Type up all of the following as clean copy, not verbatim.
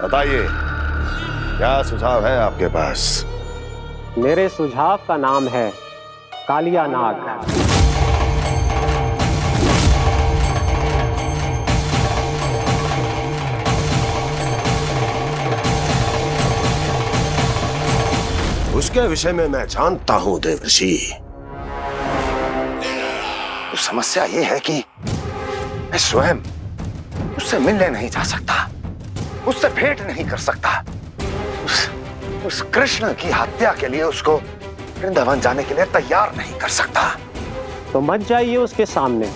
बताइए, क्या सुझाव है आपके पास? मेरे सुझाव का नाम है कालिया नाग। उसके विषय में मैं जानता हूं देवर्षि। तो समस्या ये है कि मैं स्वयं उससे मिलने नहीं जा सकता, उससे भेंट नहीं कर सकता। उस कृष्ण की हत्या के लिए उसको वृंदावन जाने के लिए तैयार नहीं कर सकता। तो मत जाइए उसके सामने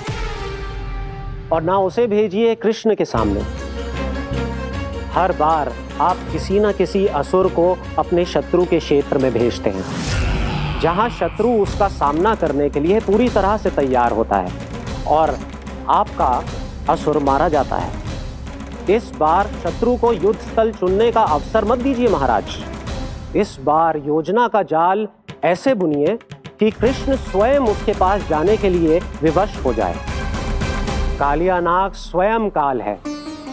और ना उसे भेजिए कृष्ण के सामने। हर बार आप किसी ना किसी असुर को अपने शत्रु के क्षेत्र में भेजते हैं, जहां शत्रु उसका सामना करने के लिए पूरी तरह से तैयार होता है और आपका असुर मारा जाता है। इस बार शत्रु को युद्ध स्थल चुनने का अवसर मत दीजिए महाराज। इस बार योजना का जाल ऐसे बुनिए कि कृष्ण स्वयं उसके पास जाने के लिए विवश हो जाए। कालिया नाग स्वयं काल है,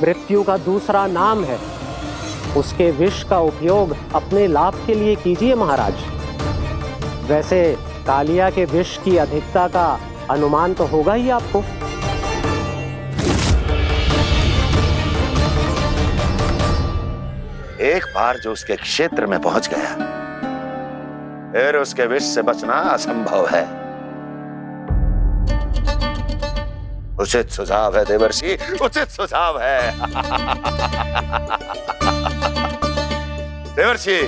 मृत्यु का दूसरा नाम है। उसके विष का उपयोग अपने लाभ के लिए कीजिए महाराज। वैसे कालिया के विष की अधिकता का अनुमान तो होगा ही आपको। एक बार जो उसके क्षेत्र में पहुंच गया, फिर उसके विष से बचना असंभव है। उचित सुझाव है देवर्षि, उचित सुझाव है। देवर्षि,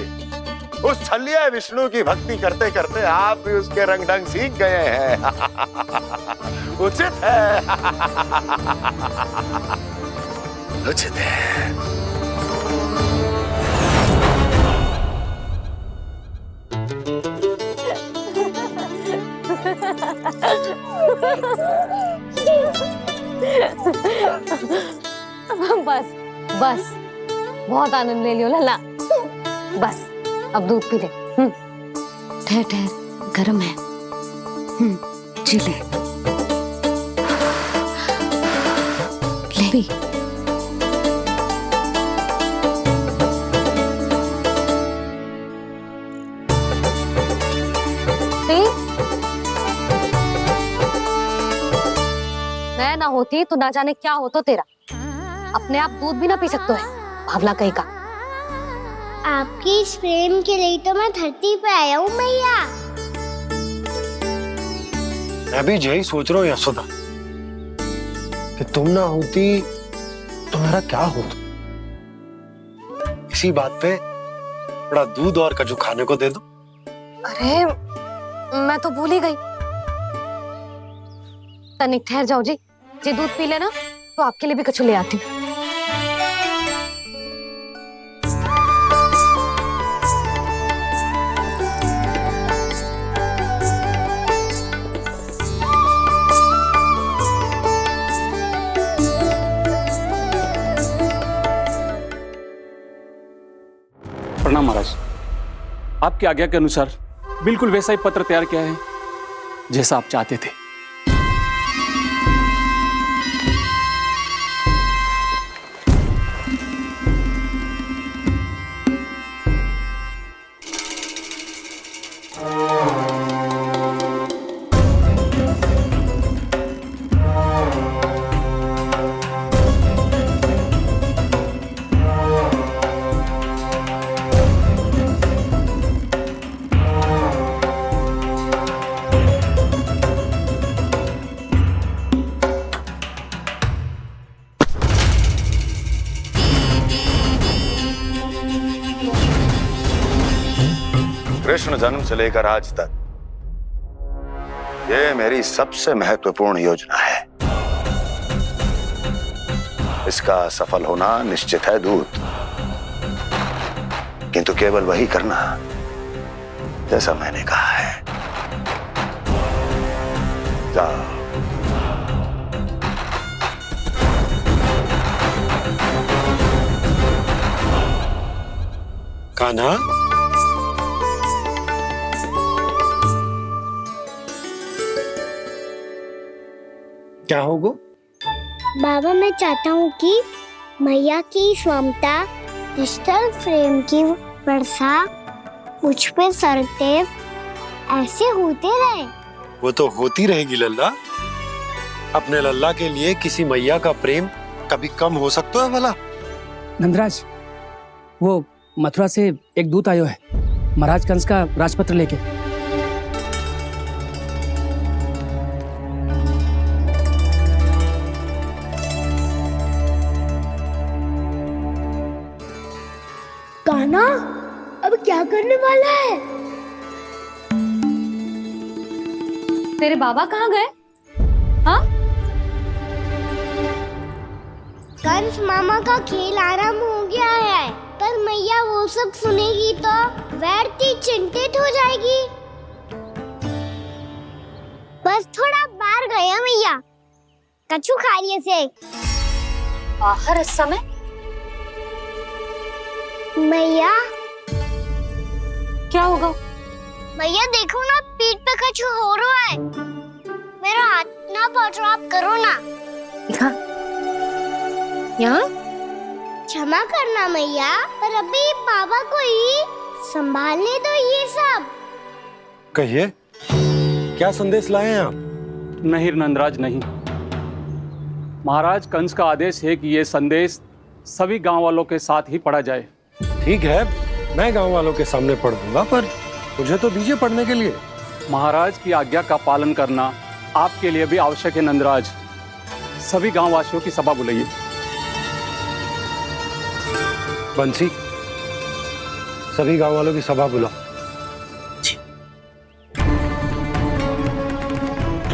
उस छलिया विष्णु की भक्ति करते करते आप भी उसके रंग ढंग सीख गए हैं। उचित है। उचित है। बस बस, बहुत आनंद ले लियो लल्ला। बस अब दूध पी ले। ठहर ठहर, गर्म है। जी ले ले भी। मैं ना होती तो ना जाने क्या हो तो तेरा। अपने आप दूध भी ना पी सकते है, भावला कहीं का। आपकी इस प्रेम के लिए तो मैं धरती पे आया हूँ मैया। मैं भी यही सोच रहा हूँ यशोदा कि तुम ना होती तो मेरा क्या होता। इसी बात पे थोड़ा दूध और कजू खाने को दे दो। अरे मैं तो भूल ही गई। तनिक ठहर जाओ जी, दूध पी लेना तो आपके लिए भी कछु ले आती हूँ। प्रणाम महाराज। आपकी आज्ञा के अनुसार बिल्कुल वैसा ही पत्र तैयार किया है जैसा आप चाहते थे। कृष्ण जन्म से लेकर आज तक ये मेरी सबसे महत्वपूर्ण योजना है। इसका सफल होना निश्चित है दूत, किंतु केवल वही करना जैसा मैंने कहा है। जाओ। कान्हा, क्या होगा? बाबा मैं चाहता हूँ कि मैया की इस ममता क्रिस्टल फ्रेम की वर्षा मुझ पे सरते ऐसे होते रहे। वो तो होती रहेगी लल्ला। अपने लल्ला के लिए किसी मैया का प्रेम कभी कम हो सकता है भला? नंदराज, वो मथुरा से एक दूत आयो है महाराज कंस का राजपत्र लेके। कान्हा, अब क्या करने वाला है? तेरे बाबा कहाँ गए? हाँ? कंस मामा का खेल आरंभ हो गया है, पर मैया वो सब सुनेगी तो व्यर्थ चिंतित हो जाएगी। बस थोड़ा बाहर गया मैया, कछु खा लिया से। बाहर इस समय? मैया, क्या होगा? मैया देखो ना, पीठ पे कछु हो रहा है। मेरा हाथ ना पकड़ो, आप करो ना। दिखा। यहाँ? क्षमा करना मैया, पर अभी बाबा को ही संभालने दो ये सब। कहिए, क्या संदेश लाए हैं आप? नहीं नंदराज, नहीं। महाराज कंस का आदेश है कि ये संदेश सभी गांव वालों के साथ ही पढ़ा जाए। ठीक है, मैं गांव वालों के सामने पढ़ दूंगा, पर मुझे तो दीजिए पढ़ने के लिए। महाराज की आज्ञा का पालन करना आपके लिए भी आवश्यक है नंदराज। सभी गांव वासियों की सभा बुलाइए। बंसी, सभी गांव वालों की सभा बुलाओ।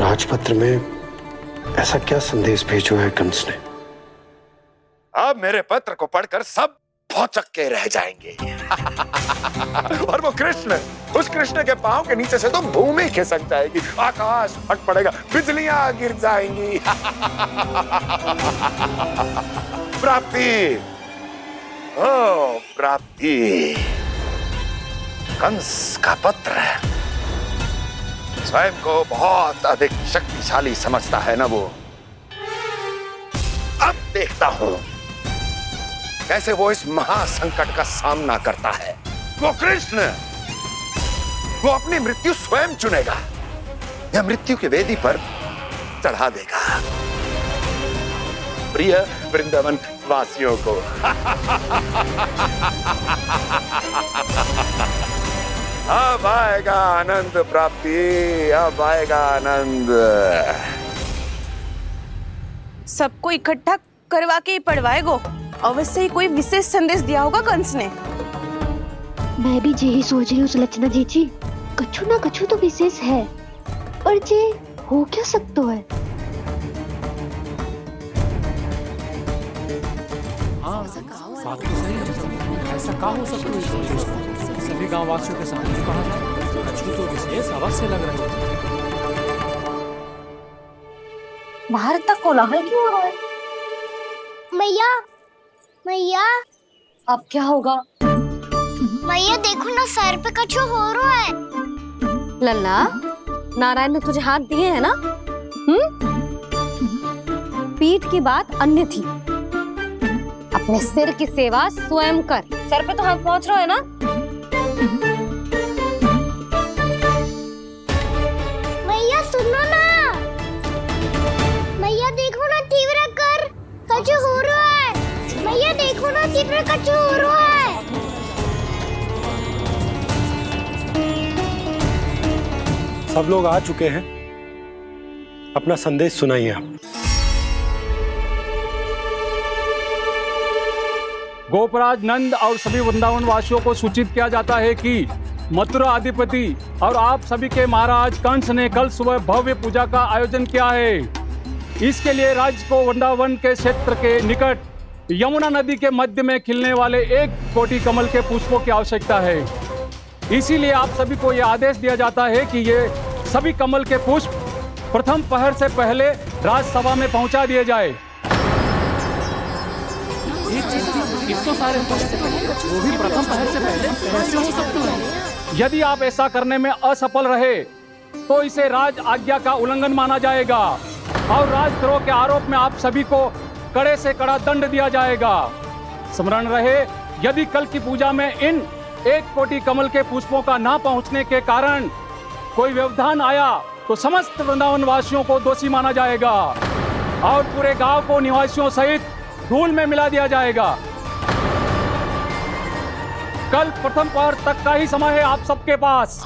राजपत्र में ऐसा क्या संदेश भेजो है कंस ने? अब मेरे पत्र को पढ़कर सब भौचक के रह जाएंगे। और वो कृष्ण, उस कृष्ण के पांव के नीचे से तो भूमि खिसक जाएगी, आकाश फट पड़ेगा, बिजलियां गिर जाएंगी। प्राप्ति, ओ प्राप्ति, कंस का पत्र। स्वयं को बहुत अधिक शक्तिशाली समझता है ना वो। अब देखता हूं कैसे वो इस महासंकट का सामना करता है। वो कृष्ण, वो अपनी मृत्यु स्वयं चुनेगा या मृत्यु की वेदी पर चढ़ा देगा प्रिय वृंदावन वासियों को। अब आएगा आनंद प्राप्ति, अब आएगा आनंद। सबको इकट्ठा करवा के ही पढ़वाएगो। अवश्य ही कोई विशेष संदेश दिया होगा कंस ने। मैं भी यही सोच रही हूँ सुलक्षणा जीजी, कछु ना कछु तो विशेष है, पर जे हो क्या सकता है? ऐसा क्या हो सकता है? सभी गांव वासियों के सामने कहा जाए, कछु तो विशेष अवश्य लग रहा है। बाहर तक कोलाहल क्यों हो रहा है? मैया, मैया, अब क्या होगा? मैया देखो ना, सर पे कछु हो रहा है। लल्ला, नारायण ने तुझे हाथ दिए हैं ना? पीठ की बात अन्य थी। अपने सिर की सेवा स्वयं कर। सर पे तो हाथ पहुंच रहा है ना? मैया सुनो ना, मैया देखो ना, तीव्र कर कछु हो रहा है। मैया देखो ना, तीव्र कछु हो रहा है। सब लोग आ चुके हैं, अपना संदेश सुनाइए आप। गोपराज नंद और सभी वृंदावन वासियों को सूचित किया जाता है कि मथुरा अधिपति और आप सभी के महाराज कंस ने कल सुबह भव्य पूजा का आयोजन किया है। इसके लिए राज्य को वृंदावन के क्षेत्र के निकट यमुना नदी के मध्य में खिलने वाले 1 कोटि कमल के पुष्पों की आवश्यकता है। इसीलिए आप सभी को यह आदेश दिया जाता है कि ये सभी कमल के पुष्प प्रथम पहर से पहले राजसभा में पहुंचा दिए जाए। तो सारे वो भी प्रथम पहर से पहले कैसे हो सकते हैं? यदि आप ऐसा करने में असफल रहे तो इसे राज आज्ञा का उल्लंघन माना जाएगा और राजद्रोह के आरोप में आप सभी को कड़े से कड़ा दंड दिया जाएगा। स्मरण रहे यदि कल की पूजा में इन 1 कोटि कमल के पुष्पों का ना पहुंचने के कारण कोई व्यवधान आया तो समस्त वृंदावन वासियों को दोषी माना जाएगा और पूरे गांव को निवासियों सहित धूल में मिला दिया जाएगा। कल प्रथम पहर तक का ही समय है आप सबके पास।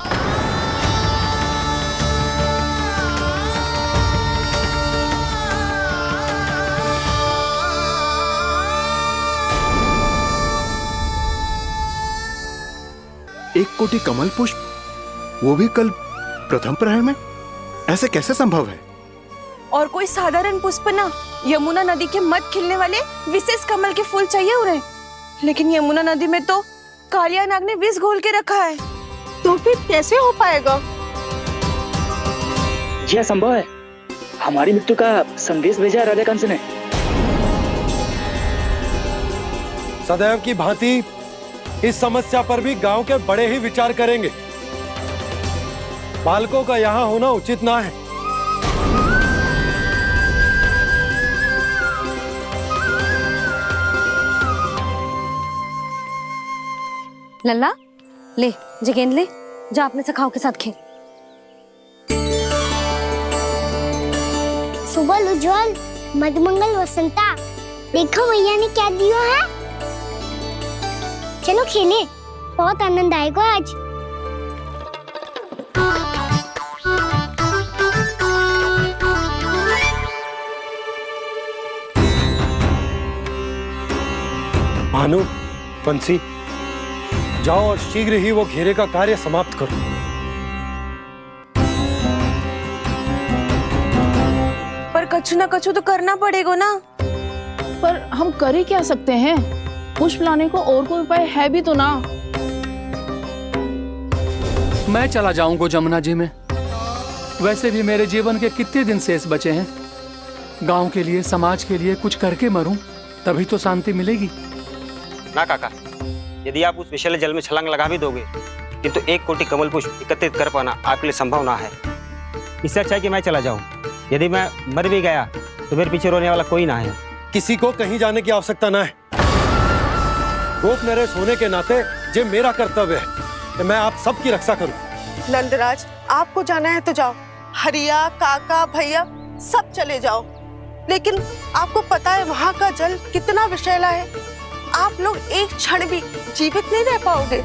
एक कोटि कमल पुष्प, वो भी कल प्रथम प्रहर में? ऐसे कैसे संभव है? और कोई साधारण पुष्प ना, यमुना नदी के मध्य खिलने वाले विशेष कमल के फूल चाहिए उन्हें। लेकिन यमुना नदी में तो कालिया नाग ने विष घोल के रखा है, तो फिर कैसे हो पाएगा? यह संभव है। हमारी मृत्यु का संदेश भेजा राधा कंस ने। सदैव की भांति इस समस्या पर भी गांव के बड़े ही विचार करेंगे। बालकों का यहाँ होना उचित ना है। लल्ला ले जे गेंद ले, जा अपने सखाओं के साथ खेल। सुबह उज्जवल, मधुमंगल वसंता, देखो भैया ने क्या दिया है। चलो खेलें, बहुत आनंद आएगा आज। भानु, बंसी, जाओ और शीघ्र ही वो घेरे का कार्य समाप्त करो। पर कछु ना कछु तो करना पड़ेगा ना। पर हम कर ही क्या सकते हैं? पुष्प लाने को और कोई उपाय है भी तो ना। मैं चला जाऊंगा जमुना जी में। वैसे भी मेरे जीवन के कितने दिन शेष बचे हैं। गांव के लिए, समाज के लिए कुछ करके मरूं, तभी तो शांति मिलेगी। ना काका, यदि आप उस विषैले जल में छलांग लगा भी दोगे, किंतु 1 कोटि कमल पुष्प एकत्रित कर पाना आपके लिए संभव ना है। इससे अच्छा है कि मैं चला जाऊं। यदि मैं मर भी गया तो मेरे पीछे रोने वाला कोई ना है। किसी को कहीं जाने की आवश्यकता ना है। गोप नरेश होने के नाते ये मेरा कर्तव्य है कि मैं आप सबकी रक्षा करूं। नंदराज, आपको जाना है तो जाओ। हरिया, काका, भैया सब चले जाओ। लेकिन आपको पता है वहाँ का जल कितना विषैला है। आप लोग एक क्षण भी जीवित नहीं रह पाओगे।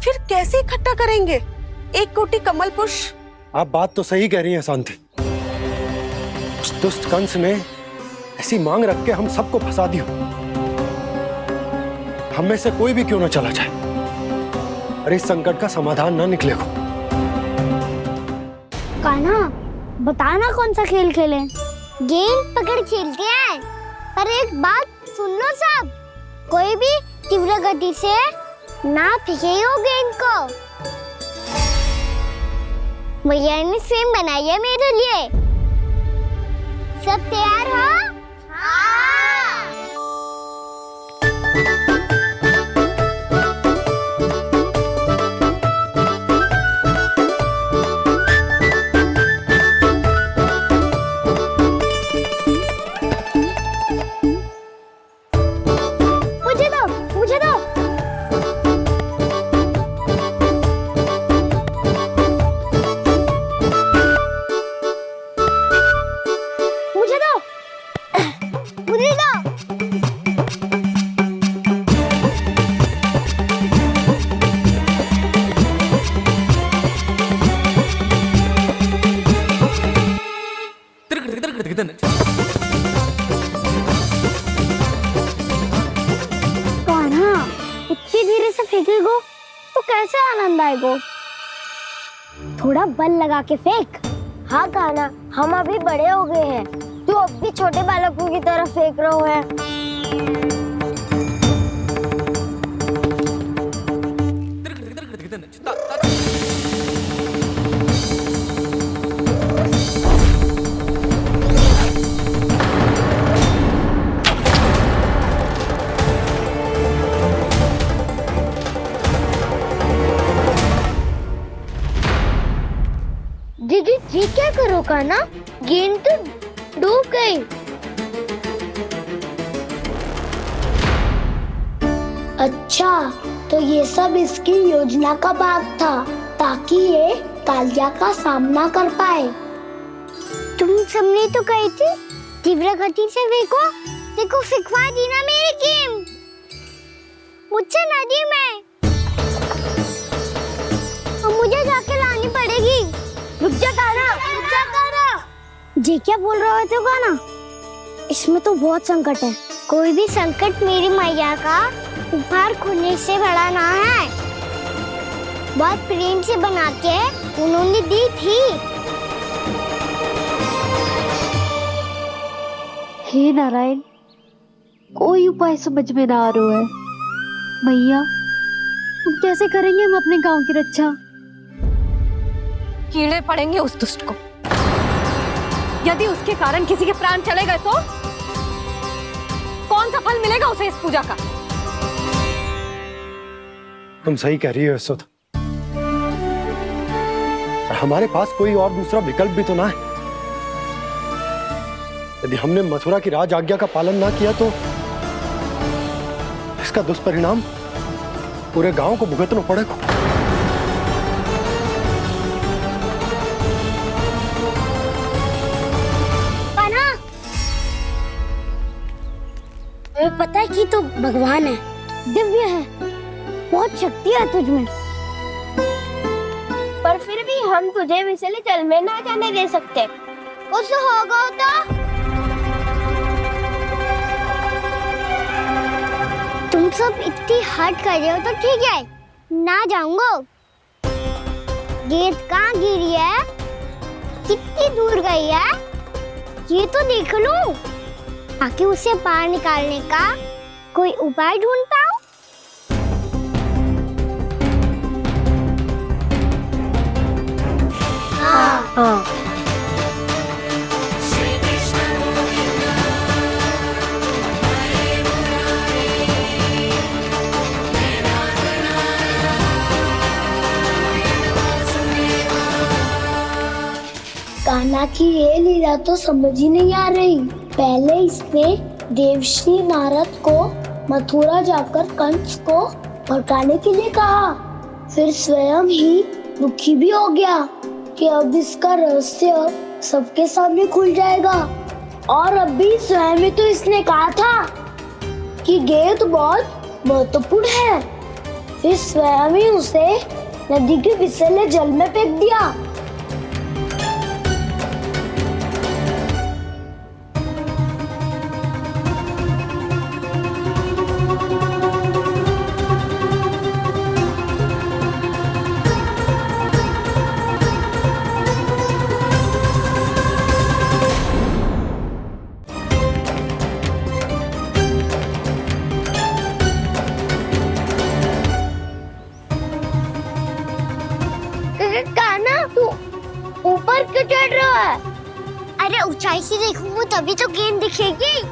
फिर कैसे इकट्ठा करेंगे 1 कोटि कमल पुष्प? आप बात तो सही कह रही हैं शांति। उस दुष्ट कंस ने ऐसी मांग रख के हम सबको फंसा दिया। हम में से कोई भी क्यों ना चला जाए और इस संकट का समाधान ना निकले को। कान्हा, बताना कौन सा खेल खेलें? गेंद पकड़ खेलते हैं। पर एक बात सुन लो सब, कोई भी तीव्र गति से ना फेंकेगा गेंद को। भैया ने फ्रेम बनाई है मेरे लिए। सब तैयार हो? हाँ। मुझे दो, मुझे दो। मुझे दो, मुझे दो। कान्हा, इतनी धीरे से फेंकेगो तो कैसे आनंद आएगा? थोड़ा बल लगा के फेंक। हाँ कान्हा, हम अभी बड़े हो गए हैं, तू अब भी छोटे बालकों की तरह फेंक रहा है। दीदी जी क्या करो कान्हा? गेंद तो डूब गई। अच्छा, तो ये सब इसकी योजना का भाग था ताकि ये कालिया का सामना कर पाए। तुम सबने तो कही थी तीव्र गति से देखो सिखवा दी ना मेरी गेम मुझसे नदी में। अब मुझे जाके लानी पड़ेगी। रुक जा काना। जी क्या बोल रहे थे काना? इसमें तो बहुत संकट है। कोई भी संकट मेरी मैया का उपहार खोने से बड़ा ना है। बहुत प्रेम से बना के उन्होंने दी थी। हे नारायण, कोई उपाय समझ में ना आ रहा है। मैया, हम कैसे करेंगे हम अपने गांव की रक्षा? कीड़े पड़ेंगे उस दुष्ट को। यदि उसके कारण किसी के प्राण चले गए तो कौन सा फल मिलेगा उसे इस पूजा का? तुम सही कह रही हो यशोदा। हमारे पास कोई और दूसरा विकल्प भी तो ना है। यदि हमने मथुरा की राज आज्ञा का पालन ना किया तो इसका दुष्परिणाम पूरे गांव को भुगतना पड़ेगा। हमें पता है कि तू भगवान है, दिव्य है, बहुत शक्ति है तुझमें, पर फिर भी हम तुझे विषैले जल में ना जाने दे सकते। कुछ होगा तो तुम सब इतनी हट कर रहे हो तो ठीक है, ना जाऊंगा। गेट कहाँ गिरी है, कितनी दूर गई है, ये तो देख लूं, ताकि उसे बाहर निकालने का कोई उपाय ढूंढ पाऊं। हाँ। कान्हा की ये लीला तो समझ ही नहीं आ रही। पहले इसने देवश्री नारद को मथुरा जाकर कंस को भड़काने के लिए कहा, फिर स्वयं ही दुखी भी हो गया कि अब इसका रहस्य सबके सामने खुल जाएगा। और अब भी स्वयं ही तो इसने कहा था कि गेट बहुत महत्वपूर्ण है, फिर स्वयं ही उसे नदी के विषैले जल में फेंक दिया। ऊपर क्यों चढ़ रहा है? अरे ऊंचाई से देखूंगा तभी तो गेंद दिखेगी।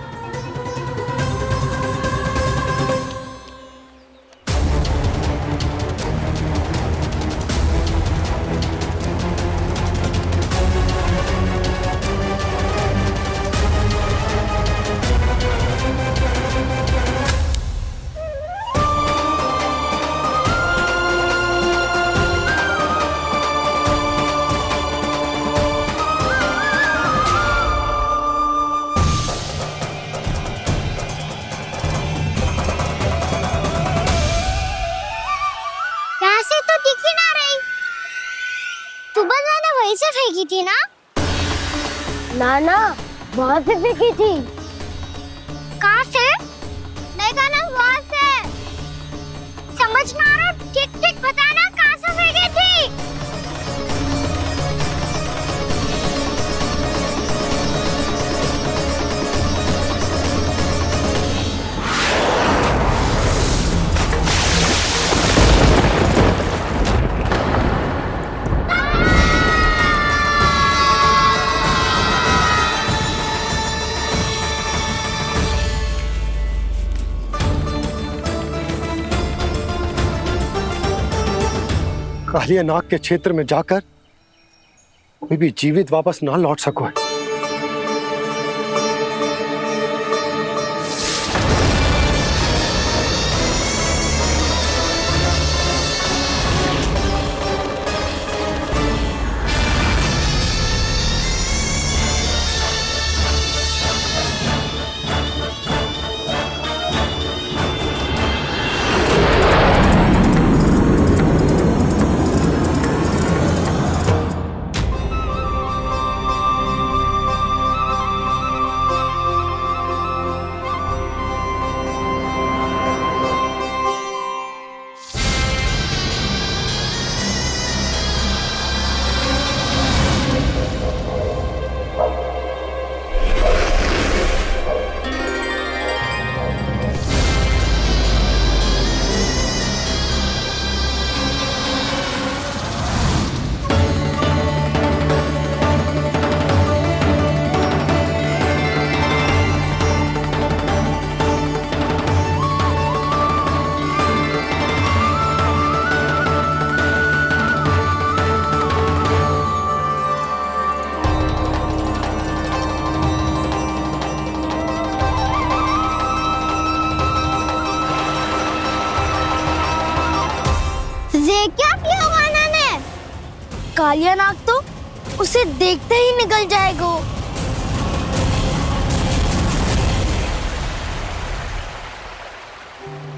वहीं से फेंकी थी ना? ना वहाँ से फेंकी थी। कहाँ से? नहीं कहना वहाँ से। समझ ना आ रहा, ठीक बताना कहाँ से फेंकी थी? कालिया नाग के क्षेत्र में जाकर कोई भी जीवित वापस ना लौट सको है। कालिया नाग तो उसे देखते ही निकल जाएगा।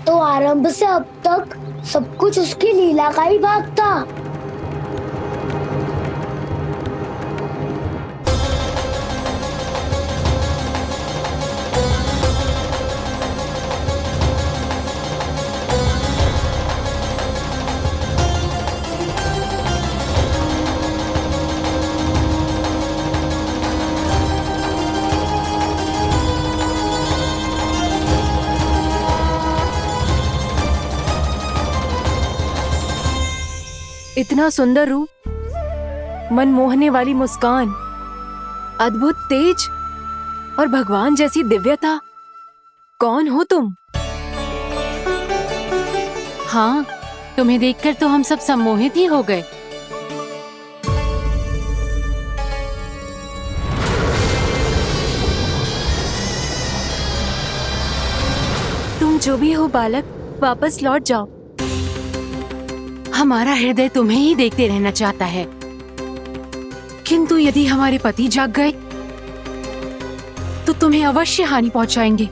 तो आरंभ से अब तक सब कुछ उसकी लीला का ही भाग था। इतना सुंदर रूप, मन मोहने वाली मुस्कान, अद्भुत तेज और भगवान जैसी दिव्यता। कौन हो तुम? हाँ, तुम्हें देखकर तो हम सब सम्मोहित ही हो गए। तुम जो भी हो बालक, वापस लौट जाओ। हमारा हृदय तुम्हें ही देखते रहना चाहता है, किंतु यदि हमारे पति जाग गए तो तुम्हें अवश्य हानि पहुंचाएंगे।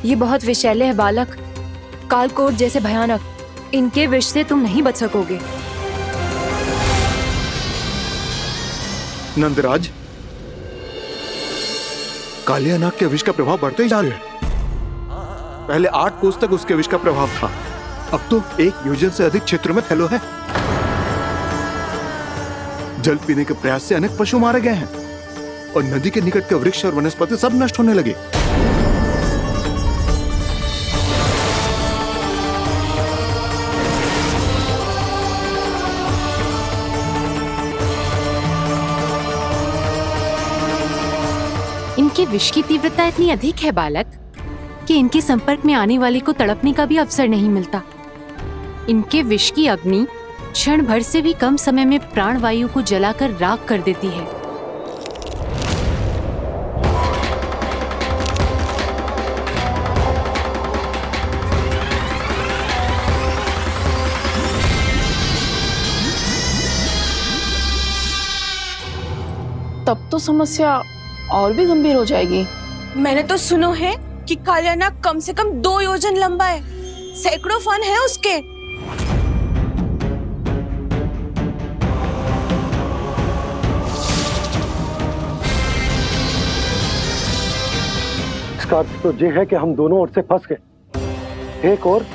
ये बहुत विषैले है बालक, कालकोट जैसे भयानक। इनके विष से तुम नहीं बच सकोगे। नंदराज, कालिया नाग के विष का प्रभाव बढ़ते ही जा रहा है। पहले 8 कोस तक उसके विष का प्रभाव था, अब तो 1 योजन से अधिक क्षेत्र में फैलो है। जल पीने के प्रयास से अनेक पशु मारे गए हैं और नदी के निकट के वृक्ष और वनस्पति सब नष्ट होने लगे। इनके विष की तीव्रता इतनी अधिक है बालक कि इनके संपर्क में आने वाले को तड़पने का भी अवसर नहीं मिलता। इनके विष की अग्नि क्षण भर से भी कम समय में प्राण वायु को जलाकर राख कर देती है। तब तो समस्या और भी गंभीर हो जाएगी। मैंने तो सुनो है कि कालिया नाग कम से कम 2 योजन लंबा है, सैकड़ों फन है उसके। इसका अर्थ तो ये है कि हम दोनों ओर से फंस गए। एक और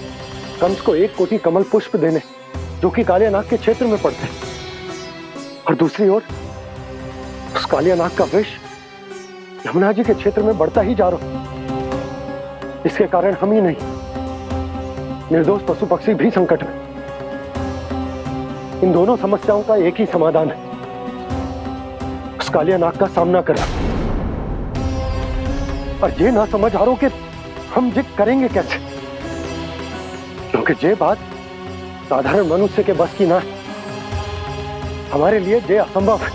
कंस को 1 कोटि कमल पुष्प देने, जो कि कालिया नाग के क्षेत्र में पड़ते हैं, और दूसरी ओर उस कालिया नाग का विष यमुना जी के क्षेत्र में बढ़ता ही जा रहा। इसके कारण हम ही नहीं, निर्दोष पशु पक्षी भी संकट में। इन दोनों समस्याओं का एक ही समाधान है, उस कालिया नाग का सामना करना। और ये ना समझ आ रहा कि हम ये करेंगे कैसे, क्योंकि ये बात साधारण मनुष्य के बस की ना है। हमारे लिए ये असंभव है।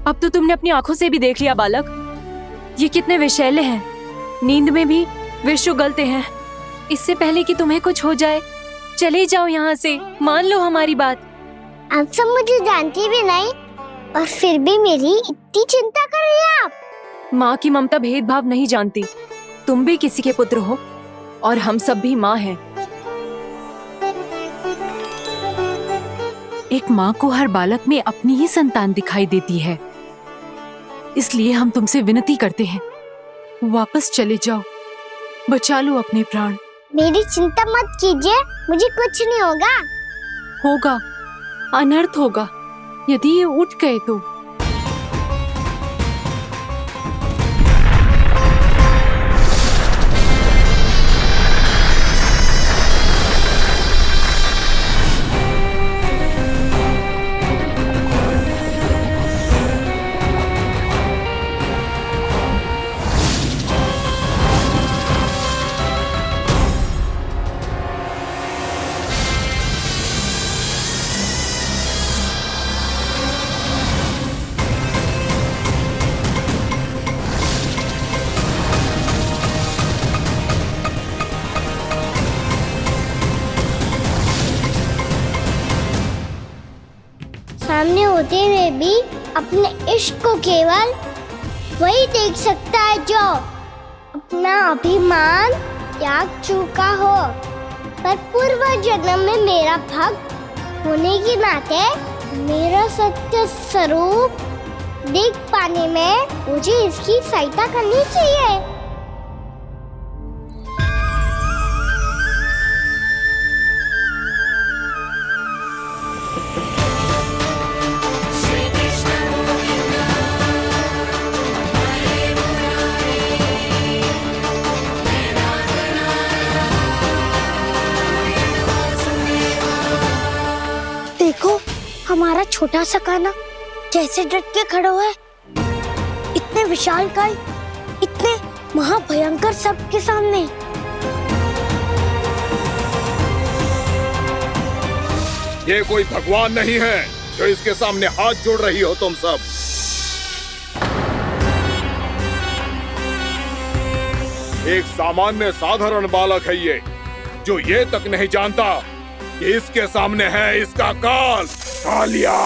अब तो तुमने अपनी आंखों से भी देख लिया बालक, ये कितने विषैले हैं। नींद में भी विष उगलते हैं। इससे पहले कि तुम्हें कुछ हो जाए, चले जाओ यहाँ से। मान लो हमारी बात। आप सब मुझे जानती भी नहीं और फिर भी मेरी इतनी चिंता कर रही हैं आप। माँ की ममता भेदभाव नहीं जानती। तुम भी किसी के पुत्र हो और हम सब भी माँ हैं। एक माँ को हर बालक में अपनी ही संतान दिखाई देती है, इसलिए हम तुमसे विनती करते हैं, वापस चले जाओ, बचा लो अपने प्राण। मेरी चिंता मत कीजिए, मुझे कुछ नहीं होगा। होगा, अनर्थ होगा यदि ये उठ गए तो। होते हुए भी अपने इश्क को केवल वही देख सकता है जो अपना अभिमान त्याग चुका हो। पर पूर्व जन्म में मेरा भक्त होने के नाते मेरा सत्य स्वरूप देख पाने में मुझे इसकी सहायता करनी चाहिए। देखो हमारा छोटा सा कान्हा कैसे डट के खड़ा हुआ है, इतने विशालकाय, इतने महाभयंकर सबके सामने। ये कोई भगवान नहीं है जो इसके सामने हाथ जोड़ रही हो तुम सब। एक सामान्य साधारण बालक है ये, जो ये तक नहीं जानता कि इसके सामने है इसका काल, कालिया।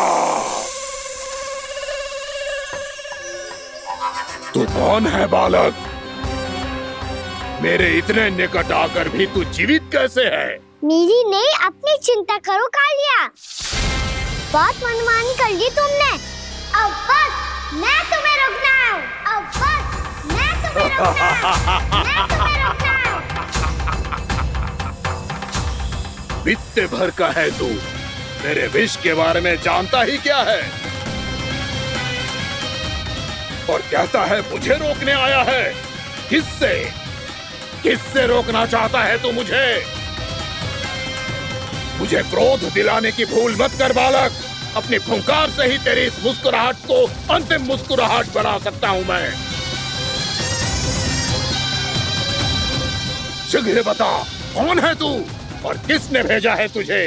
तू कौन है बालक? मेरे इतने निकट आकर भी तू जीवित कैसे है? मेरी नहीं, अपनी चिंता करो कालिया। बहुत मनमानी कर ली तुमने। अब बस मैं तुम्हें रोकना हूँ। अब बस मैं तुम्हें रोकना हूँ। मैं तुम्हें रोकना हूँ। बित्ते भर का है तू, मेरे विष के बारे में जानता ही क्या है? और कहता है मुझे रोकने आया है। किससे? किससे रोकना चाहता है तू मुझे? मुझे क्रोध दिलाने की भूल मत कर बालक। अपनी फुंकार से ही तेरी इस मुस्कुराहट को अंतिम मुस्कुराहट बना सकता हूं मैं। शीघ्र बता, कौन है तू और किसने भेजा है तुझे?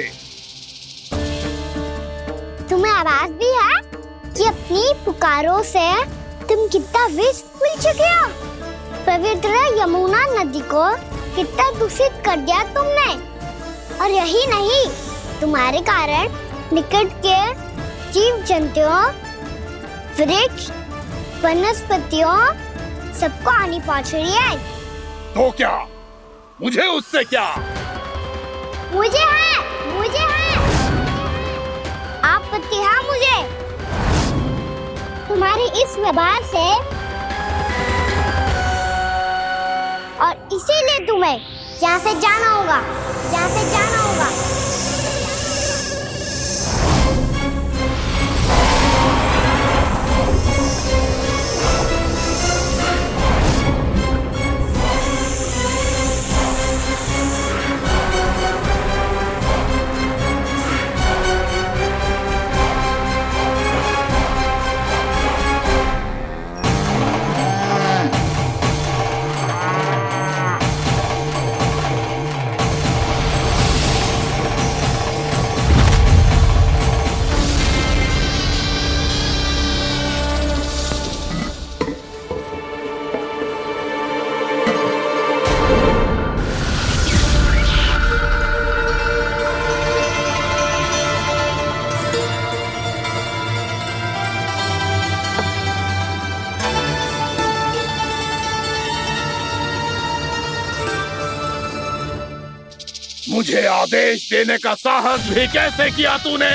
तुम्हें आवाज भी है कि अपनी पुकारों से तुम कितना विष भूल चुके हो। पवित्र यमुना नदी को कितना दूषित कर दिया तुमने। और यही नहीं, तुम्हारे कारण निकट के जीव जंतुओं, वृक्ष, वनस्पतियों सबको हानि पहुंच रही है। तो क्या? मुझे उससे क्या? मुझे है आपत्ति है मुझे तुम्हारी इस व्यवहार से, और इसीलिए तुम्हें यहाँ से जाना होगा। यहाँ से जाना होगा। मुझे आदेश देने का साहस भी कैसे किया तूने?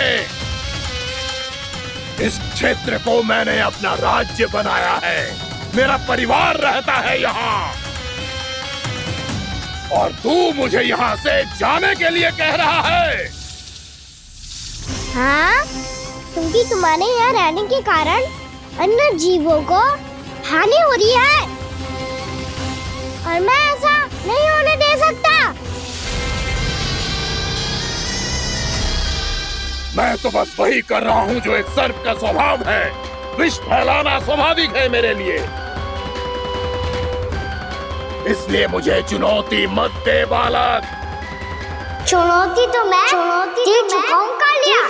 इस क्षेत्र को मैंने अपना राज्य बनाया है, मेरा परिवार रहता है यहाँ, और तू मुझे यहाँ से जाने के लिए कह रहा है? हाँ, क्योंकि तुम्हारे यहाँ रहने के कारण अन्य जीवों को हानि हो रही है, और मैं ऐसा नहीं होने दे सकता। मैं तो बस वही कर रहा हूँ जो एक सर्प का स्वभाव है। विष फैलाना स्वाभाविक है मेरे लिए, इसलिए मुझे चुनौती मत दे बालक। चुनौती तो मैं दे चुका हूँ कालिया।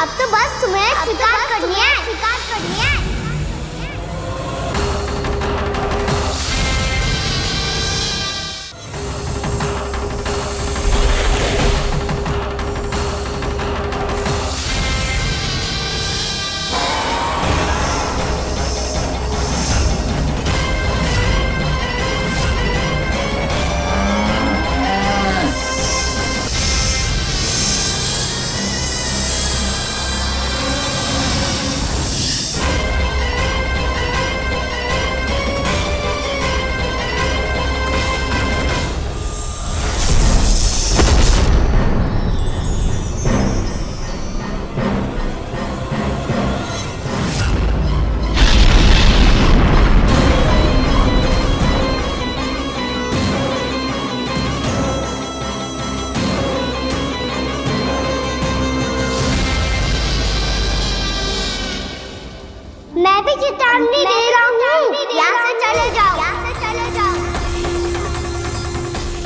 अब तो बस तुम्हें स्वीकार करनी है।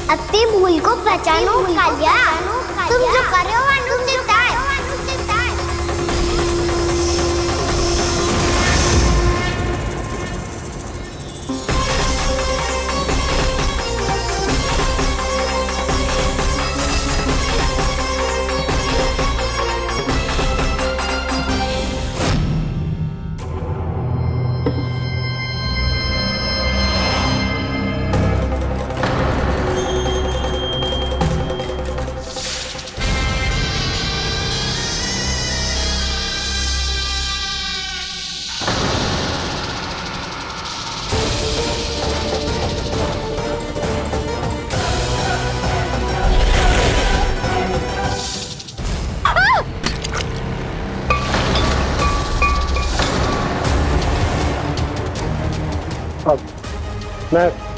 अपनी भूल को पहचानो कालिया। तुम जो कर रहे हो अनुचित है।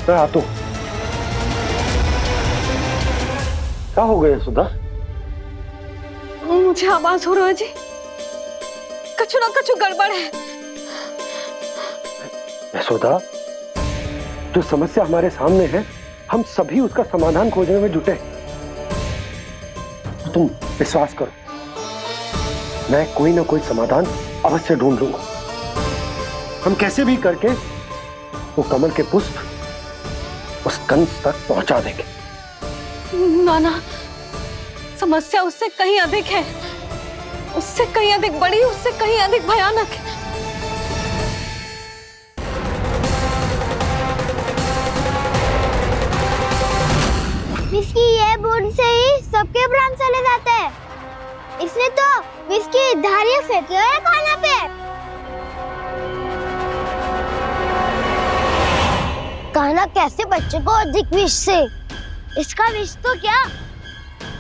मैं आता हूँ। क्या हो गया सुधा? मुझे आवाज हो रहा है जी, कछु ना कछु गड़बड़ है। यशोदा, जो समस्या हमारे सामने है, हम सभी उसका समाधान खोजने में जुटे। तुम विश्वास करो, मैं कोई ना कोई समाधान अवश्य ढूंढ लूंगा। हम कैसे भी करके वो कमल के पुष्प उस कंस तक पहुंचा देंगे। नाना, समस्या उससे कहीं अधिक है, उससे कहीं अधिक बड़ी, उससे कहीं अधिक भयानक है। विस्की ये बूंद से ही सबके प्राण चले जाते हैं। इसने तो विस्की धारियां फेंके हुए हैं खाना पे। कान्हा कैसे बच्चे को अधिक विष से? इसका विष तो क्या,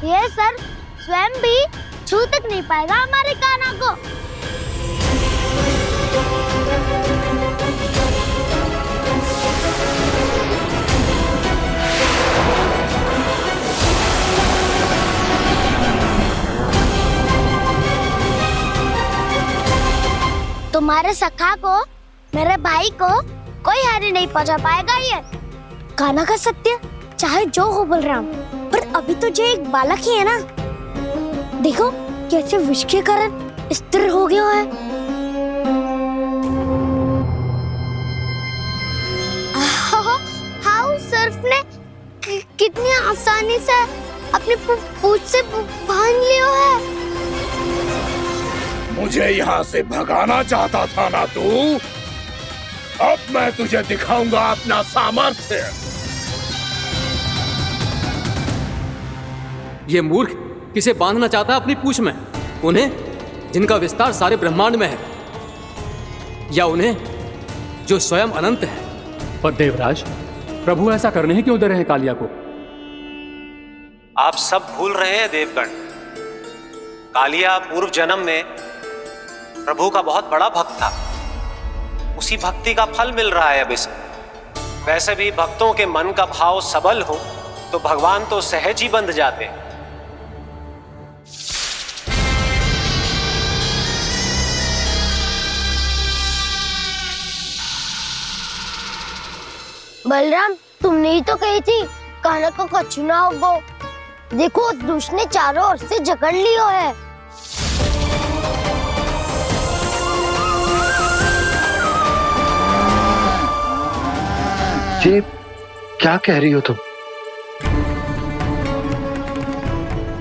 ये सर स्वयं भी छू तक नहीं पाएगा हमारे कान्हा को। तुम्हारे सखा को, मेरे भाई को कोई हानि नहीं पहुंचा पाएगा। ये कान्हा का सत्य चाहे जो हो बलराम, पर अभी तो जो एक बालक ही है ना। देखो कैसे विष के कारण स्थिर हो गया है। हाउ सर्फ ने कितनी आसानी से अपनी पूंछ से बांध लिया है। मुझे यहाँ से भगाना चाहता था ना तू? अब मैं तुझे दिखाऊंगा अपना सामर्थ्य। ये मूर्ख किसे बांधना चाहता है अपनी पूंछ में? उन्हें जिनका विस्तार सारे ब्रह्मांड में है, या उन्हें जो स्वयं अनंत है? पर देवराज, प्रभु ऐसा करने ही क्यों दे रहे हैं कालिया को? आप सब भूल रहे हैं देवगण, कालिया पूर्व जन्म में प्रभु का बहुत बड़ा भक्त था। उसी भक्ति का फल मिल रहा है अब इसे। वैसे भी भक्तों के मन का भाव सबल हो तो भगवान तो सहज ही बंध जाते हैं। बलराम, तुमने ही तो कही थी कान्हा को कछु ना होगो। देखो उस दुष्ट ने चारों ओर से जकड़ लियो है। ये क्या कह रही हो तुम?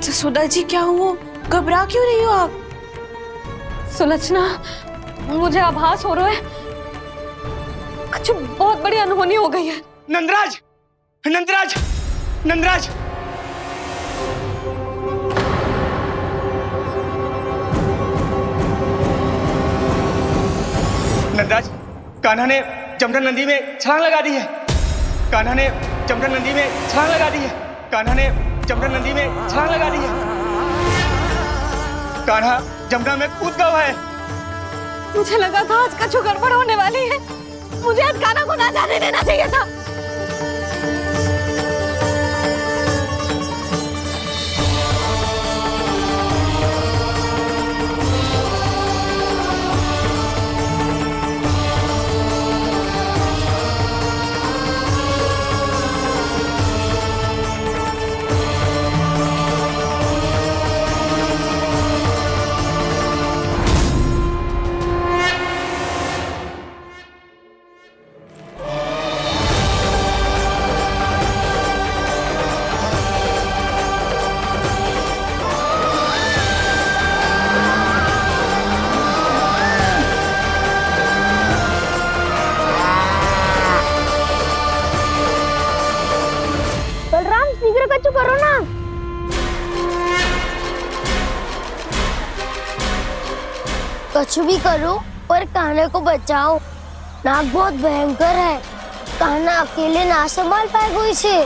जसोदा जी, क्या हुआ? घबरा क्यों रही हो आप? सुलक्षणा, मुझे आभास हो रहा है कुछ बहुत बड़ी अनहोनी हो गई है। नंदराज, नंदराज, नंदराज! नंदराज, कान्हा ने जमना नदी में छलांग लगा दी है। कान्हा ने जमना नदी में छलांग लगा दी है। कान्हा ने जमना नदी में छलांग लगा दी है। कान्हा जमना में कूद गया है। मुझे लगा था आज कछु गड़बड़ होने वाली है। मुझे आज कान्हा को ना जाने देना चाहिए था। फिक्र कच्चू करो ना। कच्चू भी करो पर कान्हा को बचाओ। नाग बहुत भयंकर है, कान्हा अकेले ना संभाल पाएगा इसे।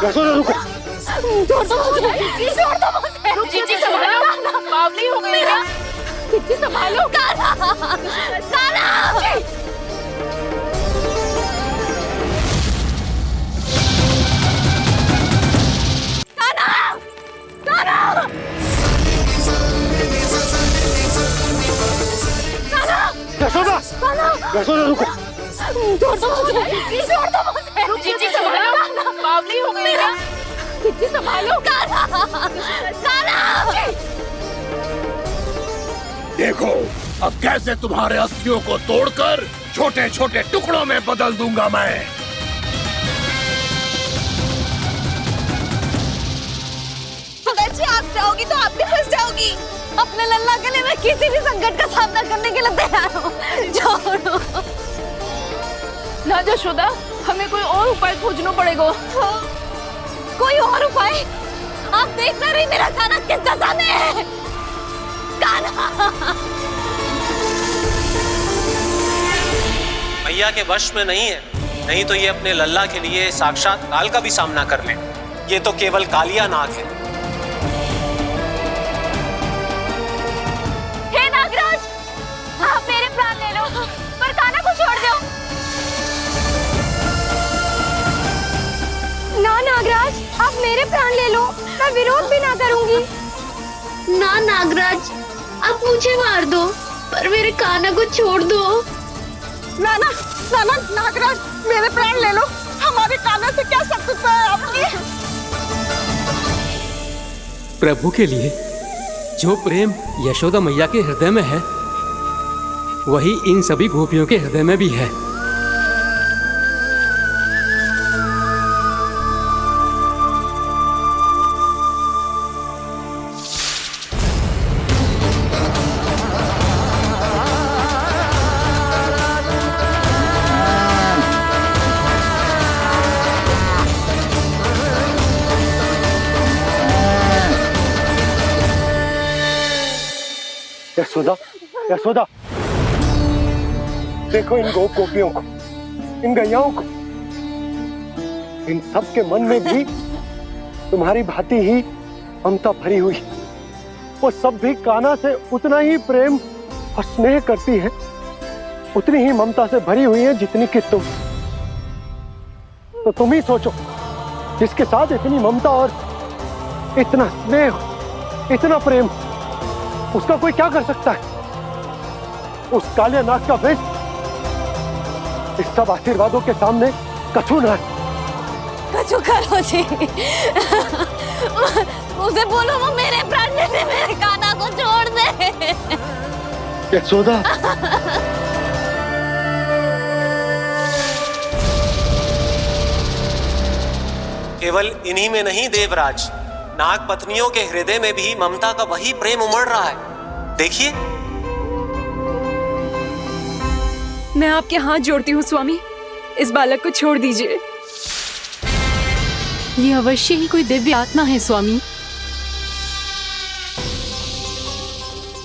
यशोदा रुको। छोड़ दो मुझे, छोड़ दो मुझे। रुक जीजी संभालो, बावली हो गई क्या? जीजी संभालो। कान्हा, कान्हा। यशोदा, यशोदा रुको। छोड़ दो मुझे, छोड़ दो मुझे। रुक जीजी संभालो, बावली हो गई क्या? जीजी संभालो। देखो अब कैसे तुम्हारे अस्थियों को तोड़कर छोटे छोटे टुकड़ों में बदल दूंगा मैं। अगर जी आप जाओगी तो आप भी फंस जाओगी। अपने लल्ला के लिए मैं किसी भी संकट का सामना करने के लिए तैयार हूँ। छोड़ो ना यशोदा, हमें कोई और उपाय खोजना पड़ेगा। कोई और उपाय? आप देख ना रही मेरा कान्हा किस दशा में है। कान्हा मैया के वश में नहीं है, नहीं तो ये अपने लल्ला के लिए साक्षात काल का भी सामना कर ले। ये तो केवल कालिया नाग है। हे नागराज, आप मेरे प्राण ले लो पर कान्हा को छोड़ दो। ना नागराज, आप मेरे प्राण ले लो, मैं विरोध भी ना करूंगी। ना नागराज, आप मुझे मार दो पर मेरे कान्हा को छोड़ दो। ना ना ना ना नागराज, मेरे प्राण ले लो, हमारे कान्हा से क्या शत्रुता है आपकी? प्रभु के लिए जो प्रेम यशोदा मैया के हृदय में है, वही इन सभी गोपियों के हृदय में भी है। यशोदा, यशोदा, देखो इन गोपियों को, इन गैयाओं को, इन सब के मन में भी तुम्हारी भांति ही ममता भरी हुई। वो सब भी कान्हा से उतना ही प्रेम और स्नेह करती है, उतनी ही ममता से भरी हुई है जितनी कि तुम। तो तुम ही सोचो, जिसके साथ इतनी ममता और इतना स्नेह, इतना प्रेम, उसका कोई क्या कर सकता है? उस कालिया नाग का वेश इस सब आशीर्वादों के सामने कछु न है। कछु करो जी, उसे बोलो वो मेरे प्राण ले ले, मेरे कान्हा को छोड़ दे। यशोदा, केवल इन्हीं में नहीं देवराज, नाग पत्नियों के हृदय में भी ममता का वही प्रेम उमड़ रहा है। देखिए। मैं आपके हाथ जोड़ती हूँ स्वामी, इस बालक को छोड़ दीजिए। ये अवश्य ही कोई दिव्य आत्मा है स्वामी।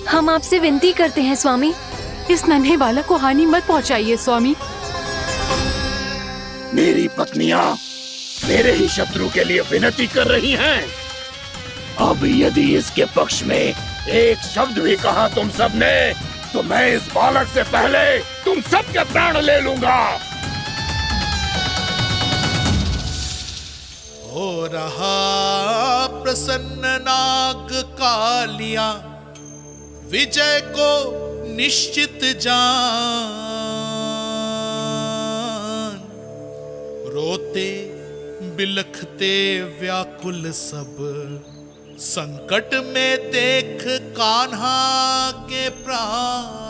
हम आपसे विनती करते हैं स्वामी, इस नन्हे बालक को हानि मत पहुंचाइए स्वामी। मेरी पत्नियां मेरे ही शत्रु के लिए विनती कर रही हैं। अब यदि इसके पक्ष में एक शब्द भी कहा तुम सबने, तो मैं इस बालक से पहले तुम सबके प्राण ले लूंगा। हो रहा प्रसन्न नाग कालिया, विजय को निश्चित जान। रोते बिलखते व्याकुल सब, संकट में देख कान्हा के प्राण।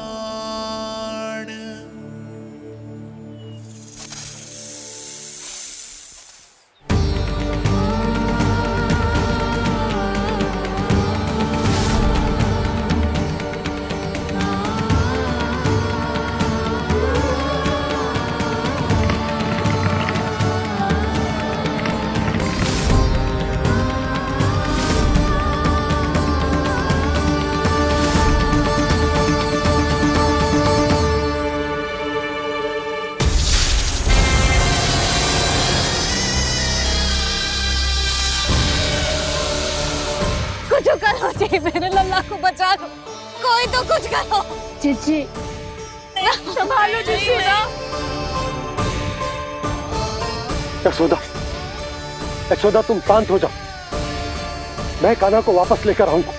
कुछ करो जी, मेरे लल्ला को बचा लो, कोई तो कुछ करो। जीजी संभालो जसोदा। यशोदा, यशोदा तुम शांत हो जाओ, मैं कान्हा को वापस लेकर आऊंगा,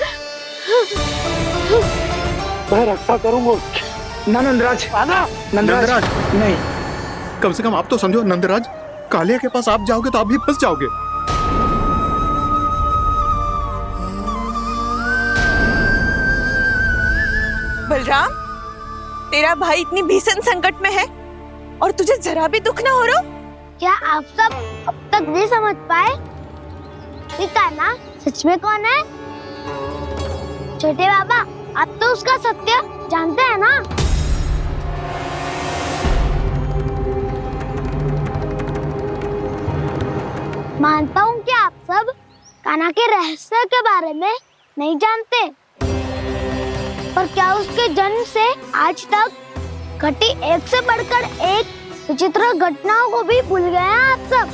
मैं रक्षा करूंगा उसकी। ना नंदराज, नंदराज नहीं, कम से कम आप तो समझो नंदराज, कालिया के पास आप जाओगे तो आप भी फंस जाओगे। बलराम, तेरा भाई इतनी भीषण संकट में है और तुझे जरा भी दुख ना हो रहा? क्या आप सब अब तक नहीं समझ पाए कि कान्हा सच में कौन है? छोटे बाबा, आप तो उसका सत्य जानते हैं ना? मानता हूँ कि आप सब कान्हा के रहस्य के बारे में नहीं जानते, पर क्या उसके जन्म से आज तक घटी एक से बढ़कर एक विचित्र घटनाओं को भी भूल गए हैं आप सब?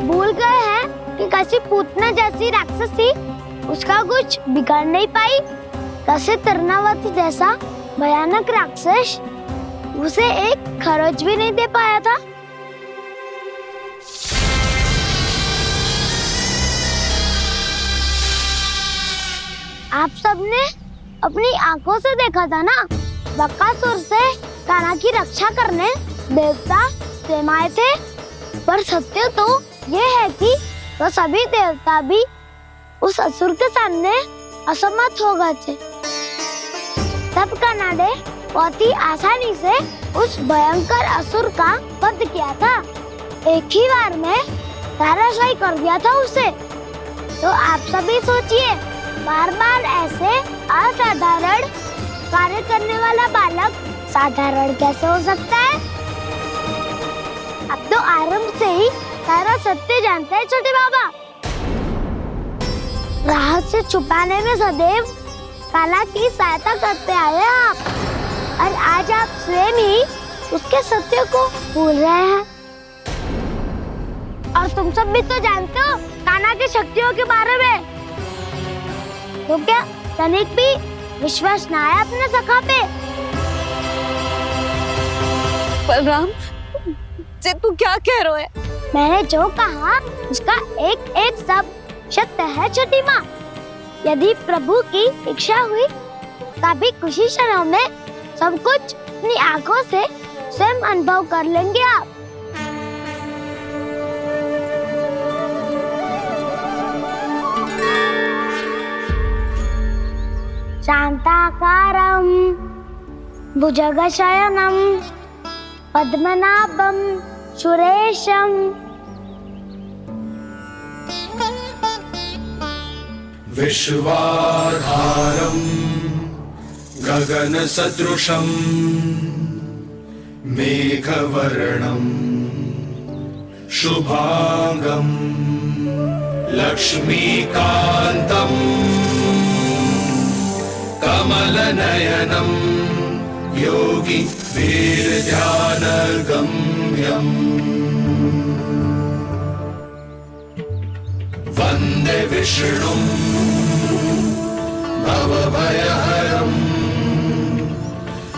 भूल गए हैं कि कैसी पूतना जैसी राक्षसी उसका कुछ बिगाड़ नहीं पाई, कैसे तरनावती जैसा भयानक राक्षस उसे एक खरोच भी नहीं दे पाया था। आप सबने अपनी आंखों से देखा था ना, बकासुर से कान्हा की रक्षा करने देवता स्वयं आए थे, पर सत्य तो ये है कि वह सभी देवता भी उस असुर के सामने असमर्थ हो गए थे। तब कान्हा ने बहुत ही आसानी से उस भयंकर असुर का वध किया था, एक ही बार में धराशायी कर दिया था उसे। तो आप सभी सोचिए, बार बार ऐसे असाधारण कार्य करने वाला बालक साधारण कैसे हो सकता है? अब तो आरंभ से ही सारा सत्य जानते हैं छोटे बाबा। रहस्य छुपाने में सदैव कान्हा की सहायता करते आए हैं आप, और आज आप स्वयं ही उसके सत्य को भूल रहे हैं। और तुम सब भी तो जानते हो कान्हा की शक्तियों के बारे में, तो क्या तनिक भी विश्वास ना है अपने सखा पे? बलराम, जे तू क्या कह रहा है? मैंने जो कहा उसका एक एक शब्द सत्य है छोटी माँ। यदि प्रभु की इच्छा हुई तभी कुछ ही क्षणों में सब कुछ अपनी आंखों से स्वयं अनुभव कर लेंगे आप। शांताकारं भुजगशयनं पद्मनाभं सुरेशं विश्वाधारं गगनसदृशं मेघवर्णं शुभांगं लक्ष्मीकान्तं कमलनयनं योगी वीरध्यानगम्यम् वन्दे विष्णुं भवभयहरं